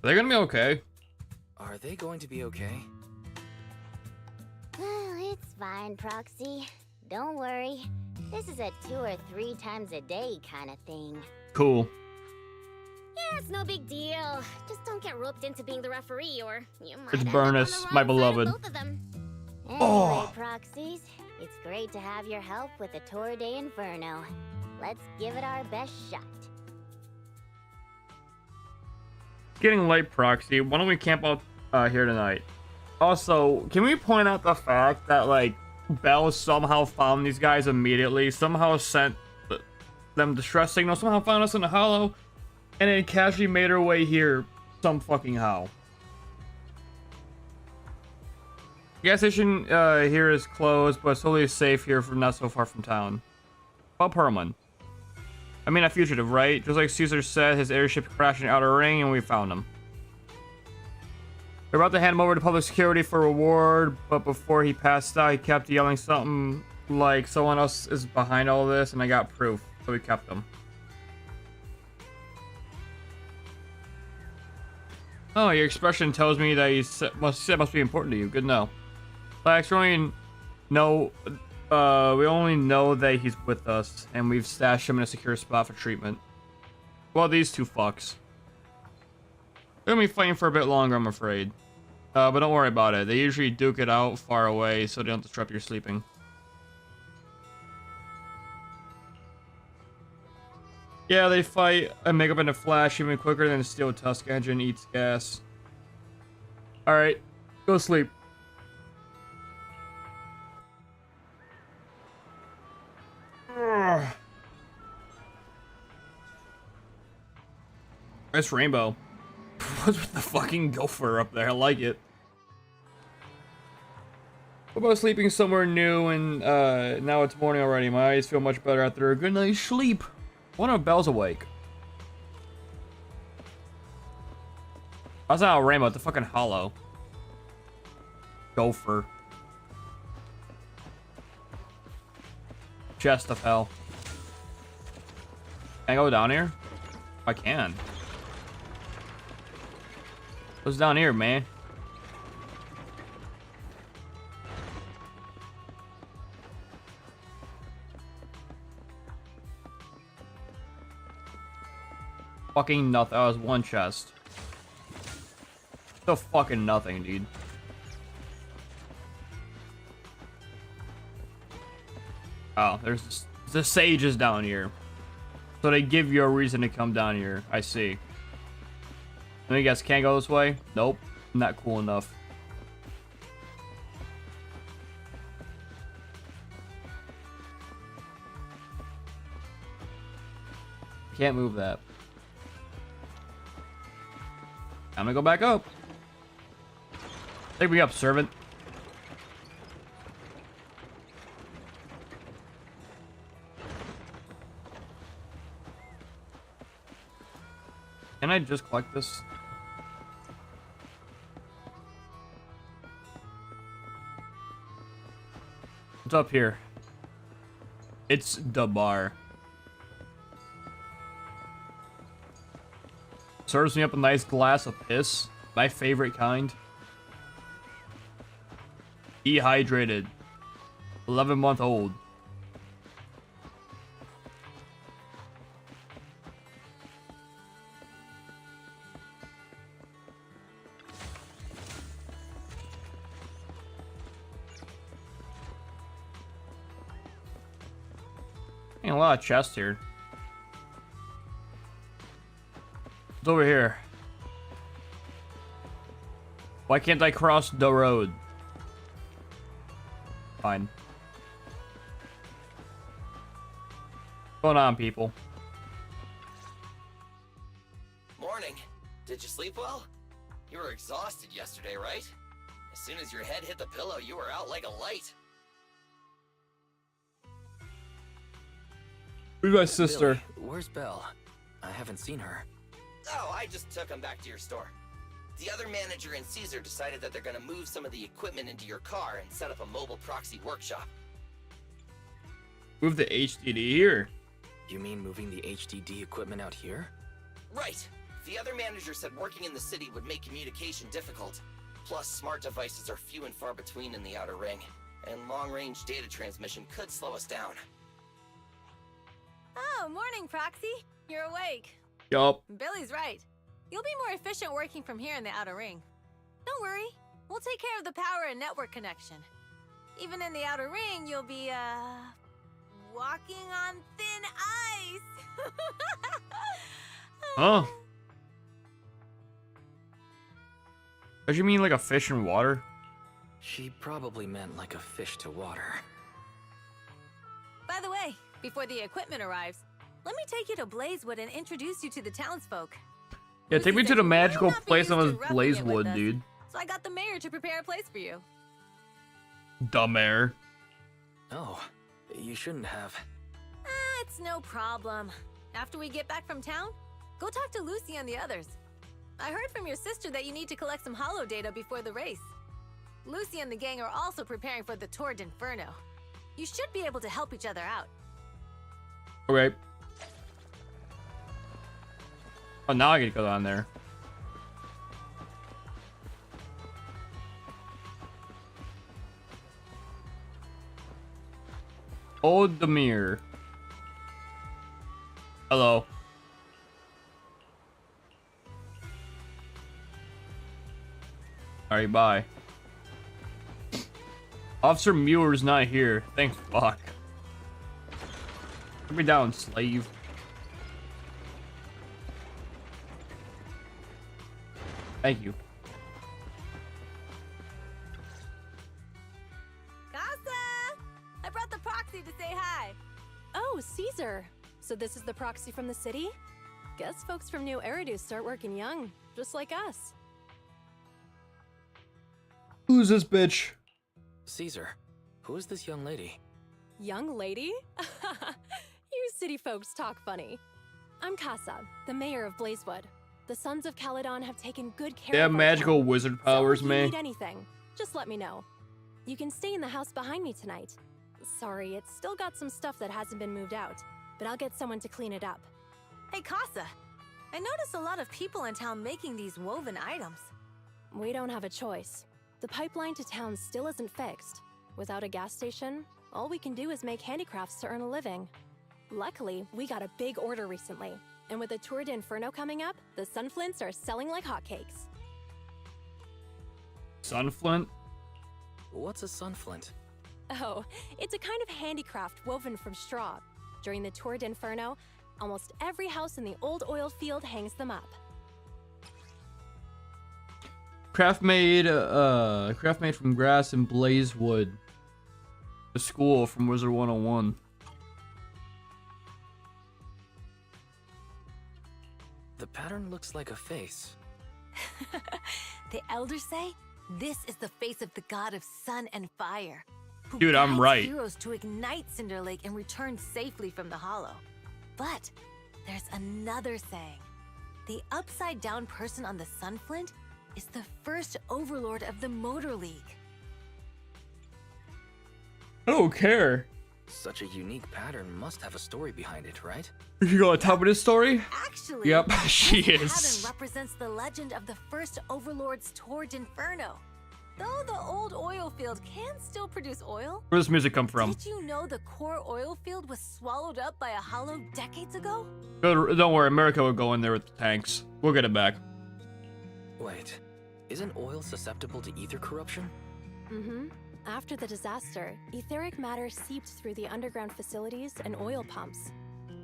[SPEAKER 1] They're going to be okay.
[SPEAKER 5] Are they going to be okay?
[SPEAKER 12] It's fine, Proxy. Don't worry. This is a 2 or 3 times a day kind of thing.
[SPEAKER 1] Cool.
[SPEAKER 12] Yeah, it's no big deal. Just don't get roped into being the referee, or you might
[SPEAKER 1] It's
[SPEAKER 12] end up on the
[SPEAKER 1] Burnus,
[SPEAKER 12] wrong
[SPEAKER 1] my
[SPEAKER 12] side of
[SPEAKER 1] beloved.
[SPEAKER 12] both of them. Anyway,
[SPEAKER 1] Oh.
[SPEAKER 12] Proxies, It's great to have your help with the Tour de Inferno. Let's give it our best shot.
[SPEAKER 1] Getting late, Proxy. Why don't we camp out here tonight? Also, can we point out the fact that, like, Belle somehow found these guys immediately, somehow sent them distress signals, somehow found us in the hollow, and then casually made her way here some fucking how. Gas station here is closed, but it's totally safe here from not so far from town. About Perlman. I mean, a fugitive, right? Just like Caesar said, his airship crashed in the Outer Ring, and we found him. We're about to hand him over to public security for reward, but before he passed out, he kept yelling something like someone else is behind all this, and I got proof, so we kept him. Oh, your expression tells me that he must be important to you. Good to know. Flax, we only know that he's with us, and we've stashed him in a secure spot for treatment. Well, these two fucks. They're gonna be fighting for a bit longer, I'm afraid. But don't worry about it. They usually duke it out far away, so they don't disrupt your sleeping. Yeah, they fight and make up in a flash even quicker than a steel tusk engine eats gas. Alright, go sleep. Nice rainbow. What's with the fucking gopher up there? I like it. What about sleeping somewhere new and now it's morning already? My eyes feel much better after a good night's sleep. I wonder if Belle's awake. That's not a rainbow, it's a fucking hollow. Gopher. Chest of hell. Can I go down here? I can. What's down here, man? Fucking nothing. That was one chest. Still fucking nothing, dude. Oh, there's the sages down here. So they give you a reason to come down here. I see. And you guys can't go this way? Nope. Not cool enough. Can't move that. I'm gonna go back up. Take me up, servant. Can I just collect this? What's up here? It's the bar. Serves me up a nice glass of piss. My favorite kind. Dehydrated. 11-month-old. A lot of chests here. What's over here? Why can't I cross the road? Fine. What's going on, people?
[SPEAKER 5] Morning. Did you sleep well? You were exhausted yesterday, right? As soon as your head hit the pillow, you were out like a light.
[SPEAKER 1] Who's my sister?
[SPEAKER 5] Billy, where's Belle? I haven't seen her. Oh, I just took him back to your store. The other manager and Caesar decided that they're gonna move some of the equipment into your car and set up a mobile proxy workshop.
[SPEAKER 1] Move the HDD here.
[SPEAKER 5] You mean moving the HDD equipment out here? Right. The other manager said working in the city would make communication difficult. Plus, smart devices are few and far between in the Outer Ring, and long-range data transmission could slow us down.
[SPEAKER 7] Oh, morning, Proxy. You're awake.
[SPEAKER 1] Yup.
[SPEAKER 7] Billy's right. You'll be more efficient working from here in the Outer Ring. Don't worry. We'll take care of the power and network connection. Even in the outer ring, you'll be, walking on thin ice.
[SPEAKER 1] Oh. Does you mean like a fish in water?
[SPEAKER 5] She probably meant like a fish to water.
[SPEAKER 7] By the way, before the equipment arrives, let me take you to Blazewood and introduce you to the townsfolk.
[SPEAKER 1] Yeah, take me to the magical
[SPEAKER 7] Might not be
[SPEAKER 1] place known as
[SPEAKER 7] used to roughing it with
[SPEAKER 1] Blazewood,
[SPEAKER 7] us,
[SPEAKER 1] dude.
[SPEAKER 7] So I got the mayor to prepare a place for you.
[SPEAKER 1] Dumb air.
[SPEAKER 5] Oh, you shouldn't have.
[SPEAKER 7] It's no problem. After we get back from town, go talk to Lucy and the others. I heard from your sister that you need to collect some holo data before the race. Lucy and the gang are also preparing for the Tour d'Inferno. You should be able to help each other out.
[SPEAKER 1] Okay. Oh, now I get to go down there. Old Demir. Hello. Alright, bye. Officer Mueller's not here. Thank fuck. Put me down, slave. Thank you.
[SPEAKER 7] Casa! I brought the proxy to say hi.
[SPEAKER 13] Oh, Caesar. So this is the proxy from the city? Guess folks from New Eridu start working young, just like us.
[SPEAKER 1] Who's this bitch?
[SPEAKER 5] Caesar, who is this young lady?
[SPEAKER 13] Young lady? You city folks talk funny. I'm Casa, the mayor of Blazewood. The Sons of Caledon have taken good care
[SPEAKER 1] They have
[SPEAKER 13] of our
[SPEAKER 1] magical
[SPEAKER 13] town.
[SPEAKER 1] wizard powers,
[SPEAKER 13] So if you
[SPEAKER 1] man.
[SPEAKER 13] need anything, just let me know. You can stay in the house behind me tonight. Sorry, it's still got some stuff that hasn't been moved out, but I'll get someone to clean it up.
[SPEAKER 7] Hey, Casa. I noticed a lot of people in town making these woven items.
[SPEAKER 13] We don't have a choice. The pipeline to town still isn't fixed. Without a gas station, all we can do is make handicrafts to earn a living. Luckily, we got a big order recently, and with the Tour d'Inferno coming up, the Sunflints are selling like hotcakes.
[SPEAKER 1] Sunflint?
[SPEAKER 5] What's a sunflint?
[SPEAKER 13] Oh, it's a kind of handicraft woven from straw. During the Tour d'Inferno, almost every house in the old oil field hangs them up.
[SPEAKER 1] Craft made from grass and blazewood. The school from Wizard 101.
[SPEAKER 5] The pattern looks like a face.
[SPEAKER 7] The elders say this is the face of the god of sun and fire. Who
[SPEAKER 1] Dude, I'm
[SPEAKER 7] guides
[SPEAKER 1] right.
[SPEAKER 7] Heroes to ignite Cinder Lake and return safely from the hollow. But there's another saying. The upside down person on the Sunflint is the first overlord of the Motor League.
[SPEAKER 1] I don't care.
[SPEAKER 5] Such a unique pattern must have a story behind it, right?
[SPEAKER 1] You go on top of this story?
[SPEAKER 7] Actually,
[SPEAKER 1] Yep, she
[SPEAKER 7] this
[SPEAKER 1] is.
[SPEAKER 7] pattern represents the legend of the first overlord's Tour d'Inferno. Though the old oil field can still produce oil,
[SPEAKER 1] Where does this music come from?
[SPEAKER 7] did you know the core oil field was swallowed up by a hollow decades ago?
[SPEAKER 1] Don't worry, America will go in there with the tanks. We'll get it back.
[SPEAKER 5] Wait, isn't oil susceptible to ether corruption?
[SPEAKER 13] Mm-hmm. After the disaster, etheric matter seeped through the underground facilities and oil pumps,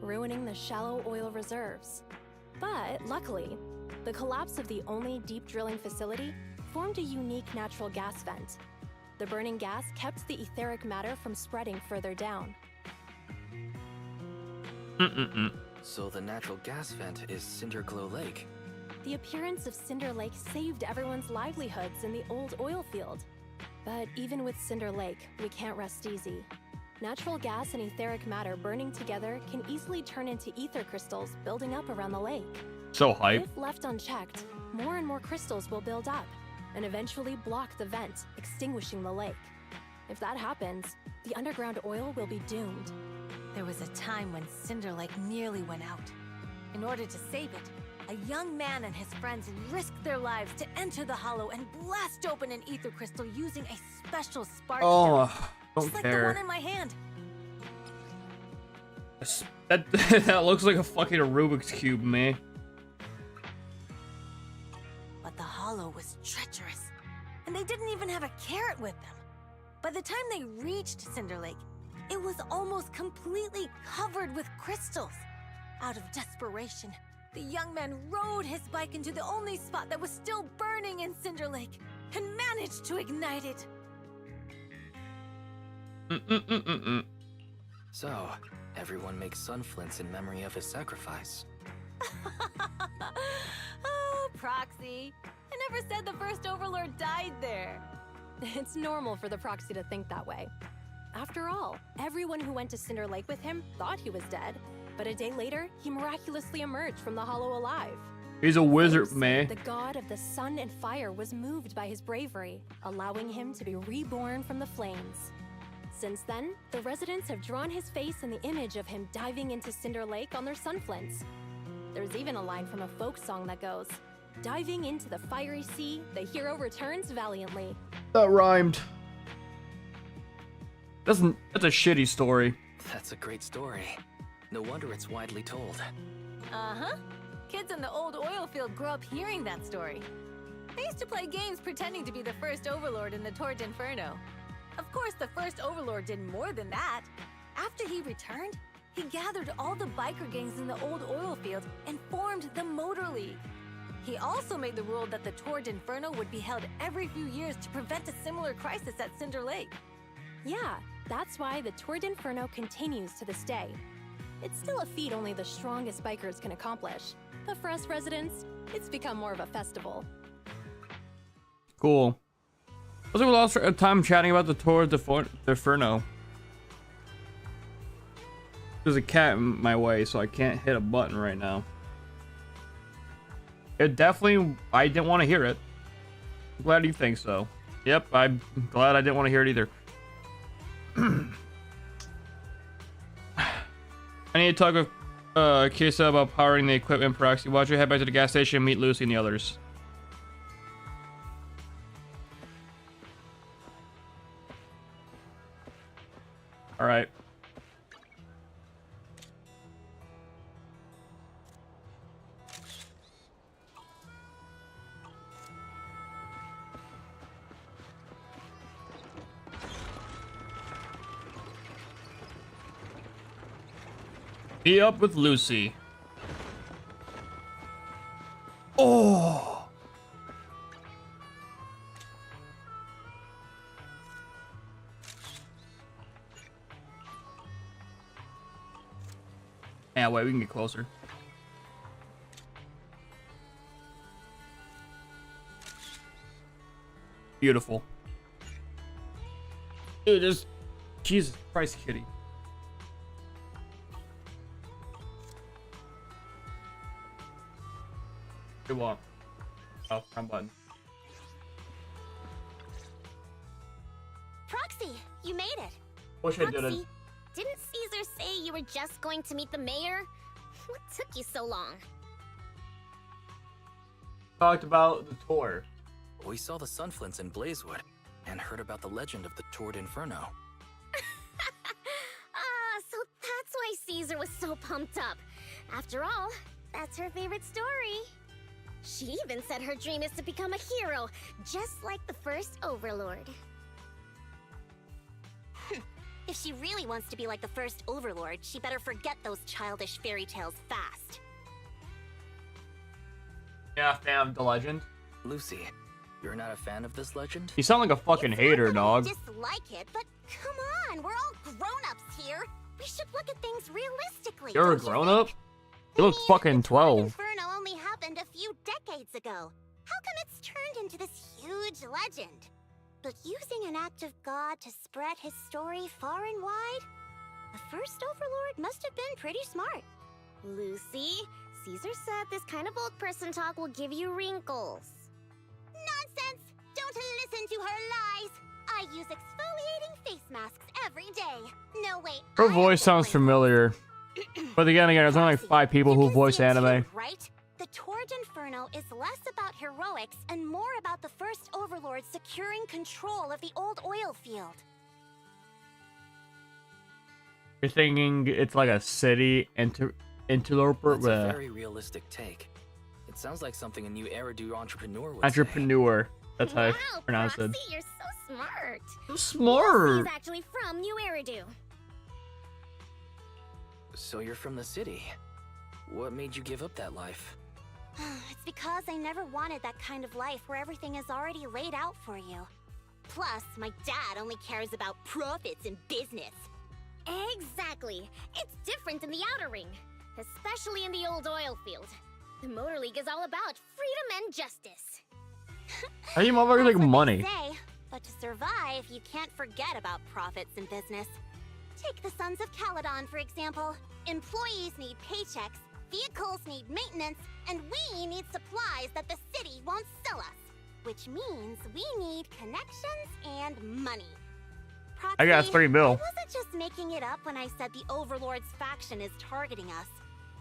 [SPEAKER 13] ruining the shallow oil reserves. But luckily, the collapse of the only deep drilling facility formed a unique natural gas vent. The burning gas kept the etheric matter from spreading further down.
[SPEAKER 5] So the natural gas vent is Cinderglow Lake.
[SPEAKER 13] The appearance of Cinder Lake saved everyone's livelihoods in the old oil field. But even with Cinder Lake, we can't rest easy. Natural gas and etheric matter burning together can easily turn into ether crystals building up around the lake.
[SPEAKER 1] So hype.
[SPEAKER 13] If left unchecked, more and more crystals will build up and eventually block the vent, extinguishing the lake. If that happens, the underground oil will be doomed.
[SPEAKER 7] There was a time when Cinder Lake nearly went out. In order to save it, a young man and his friends risked their lives to enter the hollow and blast open an ether crystal using a special spark stone.
[SPEAKER 1] Don't
[SPEAKER 7] just like
[SPEAKER 1] care.
[SPEAKER 7] the one in my hand.
[SPEAKER 1] That that looks like a fucking Rubik's Cube, man.
[SPEAKER 7] But the hollow was treacherous, and they didn't even have a carrot with them. By the time they reached Cinder Lake, it was almost completely covered with crystals. Out of desperation, the young man rode his bike into the only spot that was still burning in Cinder Lake and managed to ignite it.
[SPEAKER 5] So, everyone makes sunflints in memory of his sacrifice.
[SPEAKER 7] Oh, Proxy. I never said the first Overlord died there.
[SPEAKER 13] It's normal for the Proxy to think that way. After all, everyone who went to Cinder Lake with him thought he was dead, but a day later, he miraculously emerged from the hollow alive.
[SPEAKER 1] He's a wizard, man.
[SPEAKER 13] The god of the sun and fire was moved by his bravery, allowing him to be reborn from the flames. Since then, the residents have drawn his face in the image of him diving into Cinder Lake on their sunflints. There's even a line from a folk song that goes, "Diving into the fiery sea, the hero returns valiantly."
[SPEAKER 1] That rhymed. That's a shitty story.
[SPEAKER 5] That's a great story. No wonder it's widely told.
[SPEAKER 7] Uh-huh. Kids in the old oil field grew up hearing that story. They used to play games pretending to be the first Overlord in the Torrent Inferno. Of course, the first Overlord did more than that. After he returned, he gathered all the biker gangs in the old oil field and formed the Motor League. He also made the rule that the Torrent Inferno would be held every few years to prevent a similar crisis at Cinder Lake.
[SPEAKER 13] Yeah, that's why the Torrent Inferno continues to this day. It's still a feat only the strongest bikers can accomplish, but for us residents, it's become more of a festival.
[SPEAKER 1] Cool. Also, we lost time chatting about the Torrent Inferno. There's a cat in my way, so I can't hit a button right now. It definitely, I didn't want to hear it. I'm glad you think so. Yep, I'm glad I didn't want to hear it either. I need to talk with Kisa about powering the equipment. Proxy, watch your head back to the gas station and meet Lucy and the others. Alright. Be up with Lucy. Oh. Yeah, wait, we can get closer. Beautiful. Dude, this Jesus Christ, kitty. Good one. Oh, wrong button.
[SPEAKER 8] Proxy, you made it.
[SPEAKER 1] Wish I didn't.
[SPEAKER 8] Didn't Caesar say you were just going to meet the mayor? What took you so long?
[SPEAKER 1] Talked about the tour.
[SPEAKER 5] We saw the sunflints in Blazewood and heard about the legend of the Torrent Inferno.
[SPEAKER 8] So that's why Caesar was so pumped up. After all, that's her favorite story. She even said her dream is to become a hero, just like the first Overlord. If she really wants to be like the first Overlord, she better forget those childish fairy tales fast.
[SPEAKER 1] Yeah, fan of the legend.
[SPEAKER 5] Lucy, you're not a fan of this legend?
[SPEAKER 1] You sound like a fucking hater, dog.
[SPEAKER 8] Dislike it, but come on, we're all grown-ups here. We should look at things realistically.
[SPEAKER 1] You're a grown-up? You look fucking 12.
[SPEAKER 8] Inferno only happened a few decades ago. How come it's turned into this huge legend? But using an act of God to spread his story far and wide? The first Overlord must have been pretty smart. Lucy, Caesar said this kind of old person talk will give you wrinkles. Nonsense! Don't listen to her lies! I use exfoliating face masks every day. No, wait.
[SPEAKER 1] Her voice sounds familiar. But again, there's only like 5 people who voice anime.
[SPEAKER 8] Right? The Torrent Inferno is less about heroics and more about the first Overlord securing control of the old oil field.
[SPEAKER 1] You're thinking it's like a city interloper
[SPEAKER 5] That's
[SPEAKER 1] with
[SPEAKER 5] a very realistic take. It sounds like something a new Eridu entrepreneur would
[SPEAKER 1] entrepreneur.
[SPEAKER 5] say.
[SPEAKER 1] That's how I
[SPEAKER 12] Wow,
[SPEAKER 1] pronounce it.
[SPEAKER 12] Proxy, you're so smart.
[SPEAKER 1] So smart.
[SPEAKER 12] He's actually from New Eridu.
[SPEAKER 5] So you're from the city. What made you give up that life?
[SPEAKER 8] It's because I never wanted that kind of life where everything is already laid out for you. Plus, my dad only cares about profits and business.
[SPEAKER 12] Exactly. It's different in the Outer Ring, especially in the old oil field. The Motor League is all about freedom and justice.
[SPEAKER 1] How do you motherfuckers
[SPEAKER 8] That's
[SPEAKER 1] make
[SPEAKER 8] what
[SPEAKER 1] money?
[SPEAKER 8] they say, but to survive, you can't forget about profits and business. Take the Sons of Caledon, for example. Employees need paychecks, vehicles need maintenance, and we need supplies that the city won't sell us. Which means we need connections and money. Proxy,
[SPEAKER 1] I got 3 mil.
[SPEAKER 8] I wasn't just making it up when I said the Overlord's faction is targeting us.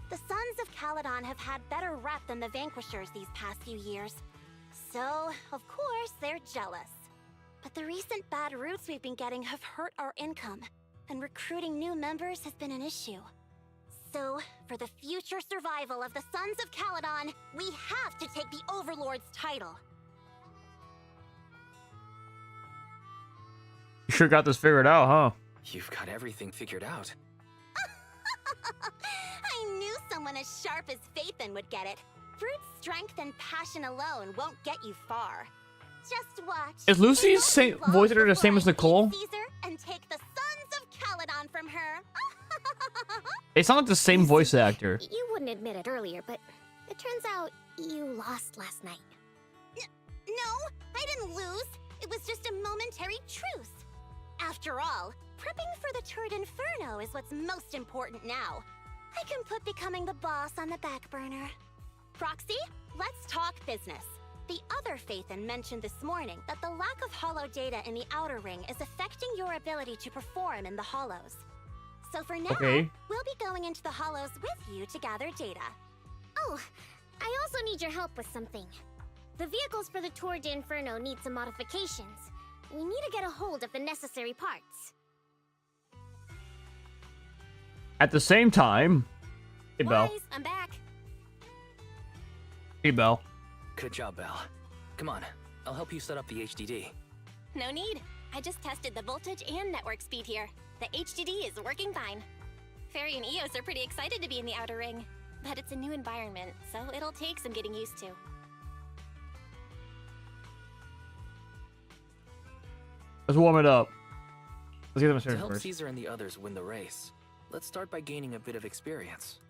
[SPEAKER 8] The Sons of Caledon have had better rep than the Vanquishers these past few years. So, of course, they're jealous. But the recent bad routes we've been getting have hurt our income, and recruiting new members has been an issue. So, for the future survival of the Sons of Caledon, we have to take the Overlord's title.
[SPEAKER 1] You sure got this figured out, huh?
[SPEAKER 5] You've got everything figured out.
[SPEAKER 8] I knew someone as sharp as Phaethon would get it. Brute strength and passion alone won't get you far. Just watch.
[SPEAKER 1] Is Lucy's voice actor the same as Nicole?
[SPEAKER 8] Caesar and take the Sons of Caledon from her.
[SPEAKER 1] They sound like the same voice actor.
[SPEAKER 12] You wouldn't admit it earlier, but it turns out you lost last night.
[SPEAKER 8] No, I didn't lose. It was just a momentary truce. After all, prepping for the Turd Inferno is what's most important now. I can put becoming the boss on the back burner. Proxy, let's talk business. The other Phaethon mentioned this morning that the lack of hollow data in the Outer Ring is affecting your ability to perform in the hollows. So for now, we'll be going into the hollows with you to gather data.
[SPEAKER 12] Oh, I also need your help with something. The vehicles for the Tour de Inferno need some modifications. We need to get a hold of the necessary parts.
[SPEAKER 1] At the same time... Hey, Belle.
[SPEAKER 4] Wise, I'm back.
[SPEAKER 1] Hey, Belle.
[SPEAKER 5] Good job, Belle. Come on, I'll help you set up the HDD.
[SPEAKER 4] No need. I just tested the voltage and network speed here. The HDD is working fine. Fairy and Eos are pretty excited to be in the Outer Ring, but it's a new environment, so it'll take some getting used to.
[SPEAKER 1] Let's warm it up. Let's get them
[SPEAKER 5] To
[SPEAKER 1] started
[SPEAKER 5] help
[SPEAKER 1] first.
[SPEAKER 5] Caesar and the others win the race, let's start by gaining a bit of experience.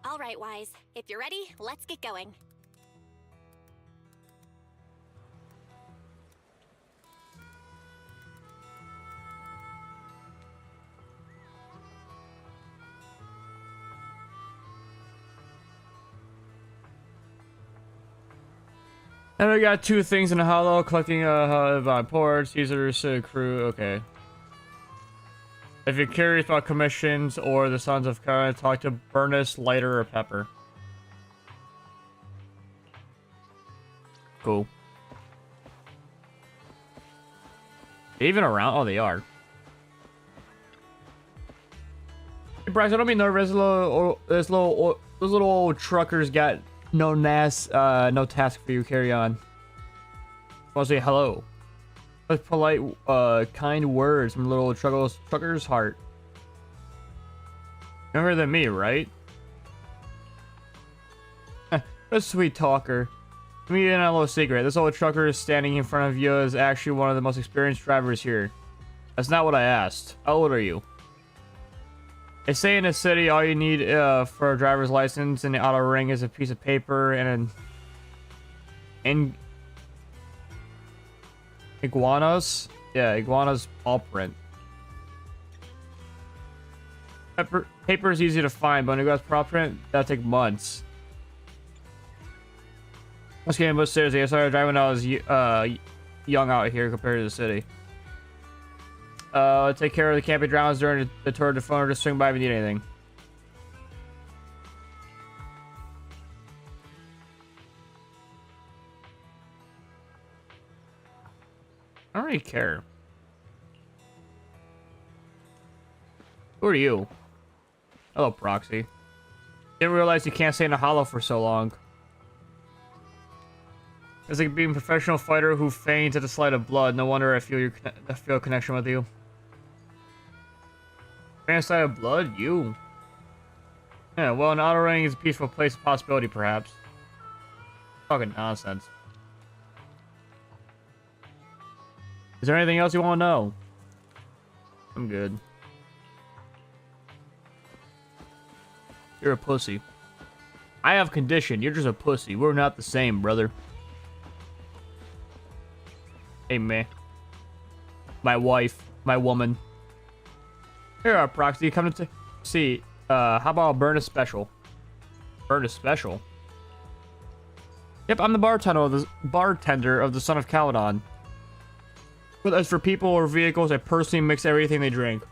[SPEAKER 4] All right, Wise. If you're ready, let's get going.
[SPEAKER 1] And we got 2 things in the hollow, collecting ports, users, crew, okay. If you're curious about commissions or the Sons of Kara, talk to Burnus, Lighter, or Pepper. Cool. They even around? Oh, they are. Hey, Bryce, I don't be nervous. Those little old truckers got no task for you. Carry on. I want to say hello. With polite, kind words from little trucker's heart. Younger than me, right? A sweet talker. Let me in on a little secret. This old trucker standing in front of you is actually one of the most experienced drivers here. That's not what I asked. How old are you? They say in the city all you need for a driver's license in the Outer Ring is a piece of paper and an iguanas? Yeah, iguanas paw print. Paper is easy to find, but when it goes paw print, that'll take months. Let's get upstairs. I started driving when I was young out here compared to the city. Take care of the camping grounds during the tour de phone, or just swing by if you need anything. I don't really care. Who are you? Hello, Proxy. Didn't realize you can't stay in a hollow for so long. It's like being a professional fighter who faints at the sight of blood. No wonder I feel a connection with you. Faint at the sight of blood? You? Yeah, well, an outer ring is a peaceful place of possibility, perhaps. Fucking nonsense. Is there anything else you want to know? I'm good. You're a pussy. I have condition. You're just a pussy. We're not the same, brother. Hey, man. My wife. My woman. Here are Proxy. Come to see. How about burn a special? Burn a special? Yep, I'm the bartender of the Son of Caledon. But as for people or vehicles, I personally mix everything they drink.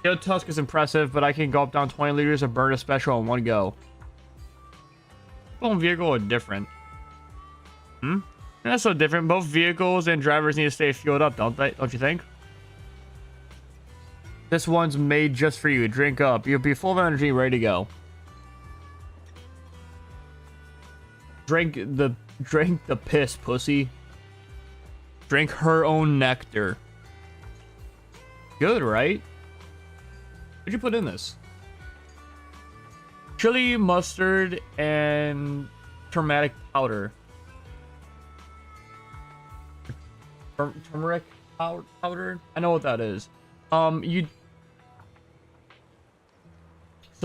[SPEAKER 1] Your tusk is impressive, but I can gulp down 20 liters of burn a special in one go. People and vehicle are different. That's so different. Both vehicles and drivers need to stay fueled up, don't they? Don't you think? This one's made just for you. Drink up. You'll be full of energy, ready to go. Drink the piss, pussy. Drink her own nectar. Good, right? What'd you put in this? Chili, mustard, and turmeric powder. Turmeric powder? I know what that is. So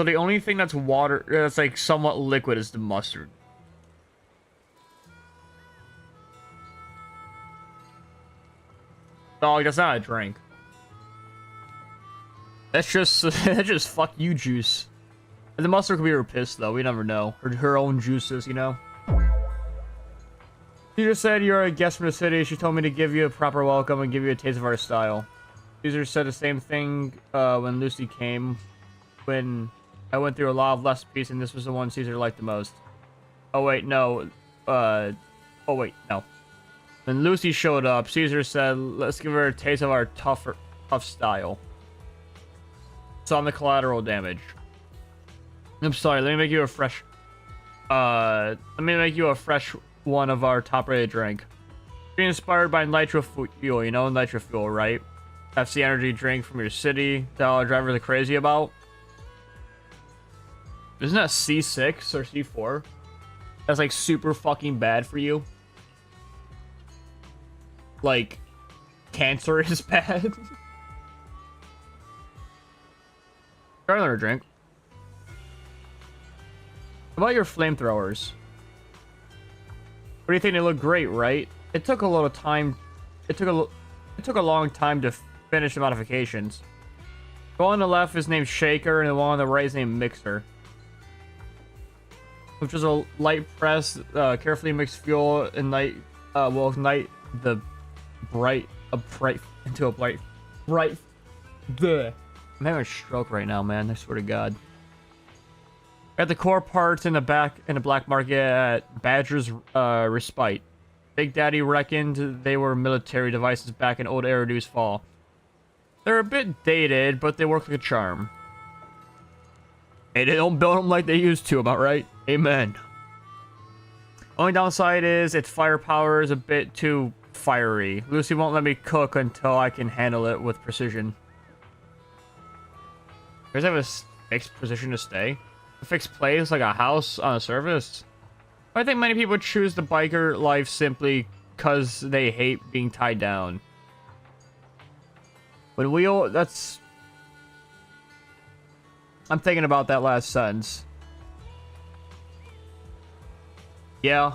[SPEAKER 1] the only thing that's water, that's like somewhat liquid, is the mustard. Dog, that's not a drink. That's just fuck you juice. And the mustard could be her piss though. We never know. Her own juices, you know. She just said you're a guest from the city. She told me to give you a proper welcome and give you a taste of our style. Caesar said the same thing when Lucy came. When I went through a lot of recipes, and this was the one Caesar liked the most. Oh wait, no. Oh wait, no. When Lucy showed up, Caesar said, "Let's give her a taste of our tough style." So on the collateral damage. I'm sorry. Let me make you a fresh. Let me make you a fresh one of our top-rated drink. Being inspired by nitro fuel, you know nitro fuel, right? That's the energy drink from your city that all drivers are crazy about. Isn't that C6 or C4? That's like super fucking bad for you. Like, cancer is bad. Try another drink. How about your flamethrowers? What do you think? They look great, right? It took a little time. It took a long time to finish the modifications. The one on the left is named Shaker, and the one on the right is named Mixer. Which is a light press, carefully mixed fuel, and will ignite the into a bright. Duh. I'm having a stroke right now, man. I swear to God. At the core parts in the black market at Badger's Respite. Big Daddy reckoned they were military devices back in old Eridu's fall. They're a bit dated, but they work like a charm. Hey, they don't build them like they used to, am I right? Amen. Only downside is its firepower is a bit too fiery. Lucy won't let me cook until I can handle it with precision. Does it have a fixed position to stay? A fixed place like a house on a surface? I think many people choose the biker life simply because they hate being tied down. When that's... I'm thinking about that last sentence. Yeah.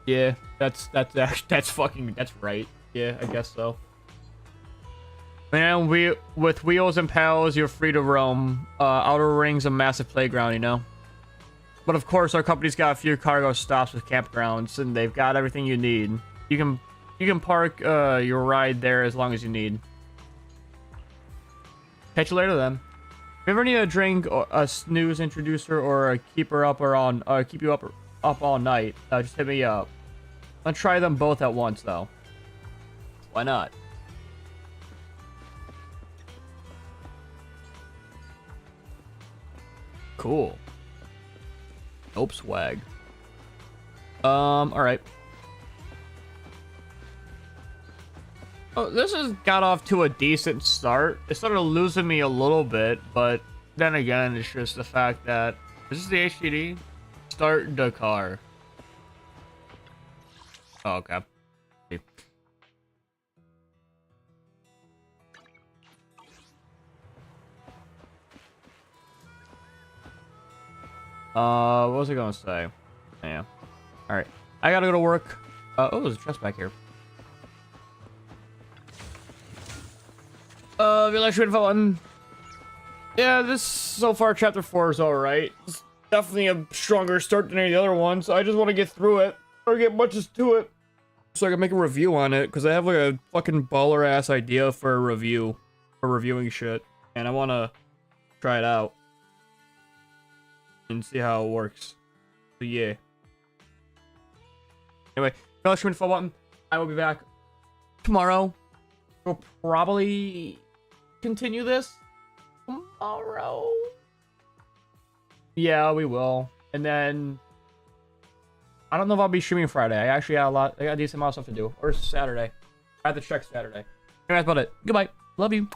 [SPEAKER 1] Yeah, that's right. Yeah, I guess so. Man, with wheels and pedals, you're free to roam. Outer Ring's a massive playground, you know. But of course, our company's got a few cargo stops with campgrounds, and they've got everything you need. You can park your ride there as long as you need. Catch you later, then. If you ever need a drink, a snooze introducer, or a keeper up keep you up all night, just hit me up. I'll try them both at once, though. Why not? Cool. Nope, swag. Alright. Oh, this has got off to a decent start. It started losing me a little bit, but then again, it's just the fact that this is the HDD. Start the car. Oh, okay. What was I gonna say? Yeah. Alright. I gotta go to work. Oh, there's a chest back here. Village button. Yeah, this so far chapter 4 is alright. It's definitely a stronger start than any of the other ones. I just want to get through it or get much to it so I can make a review on it, because I have like a fucking baller ass idea for a review, for reviewing shit, and I want to try it out and see how it works. So yeah. Anyway, Village button. I will be back tomorrow. We'll probably continue this tomorrow. Yeah, we will. And then I don't know if I'll be streaming Friday. I actually got a decent amount of stuff to do. Or Saturday. I have to check Saturday. Anyway, that's about it. Goodbye. Love you.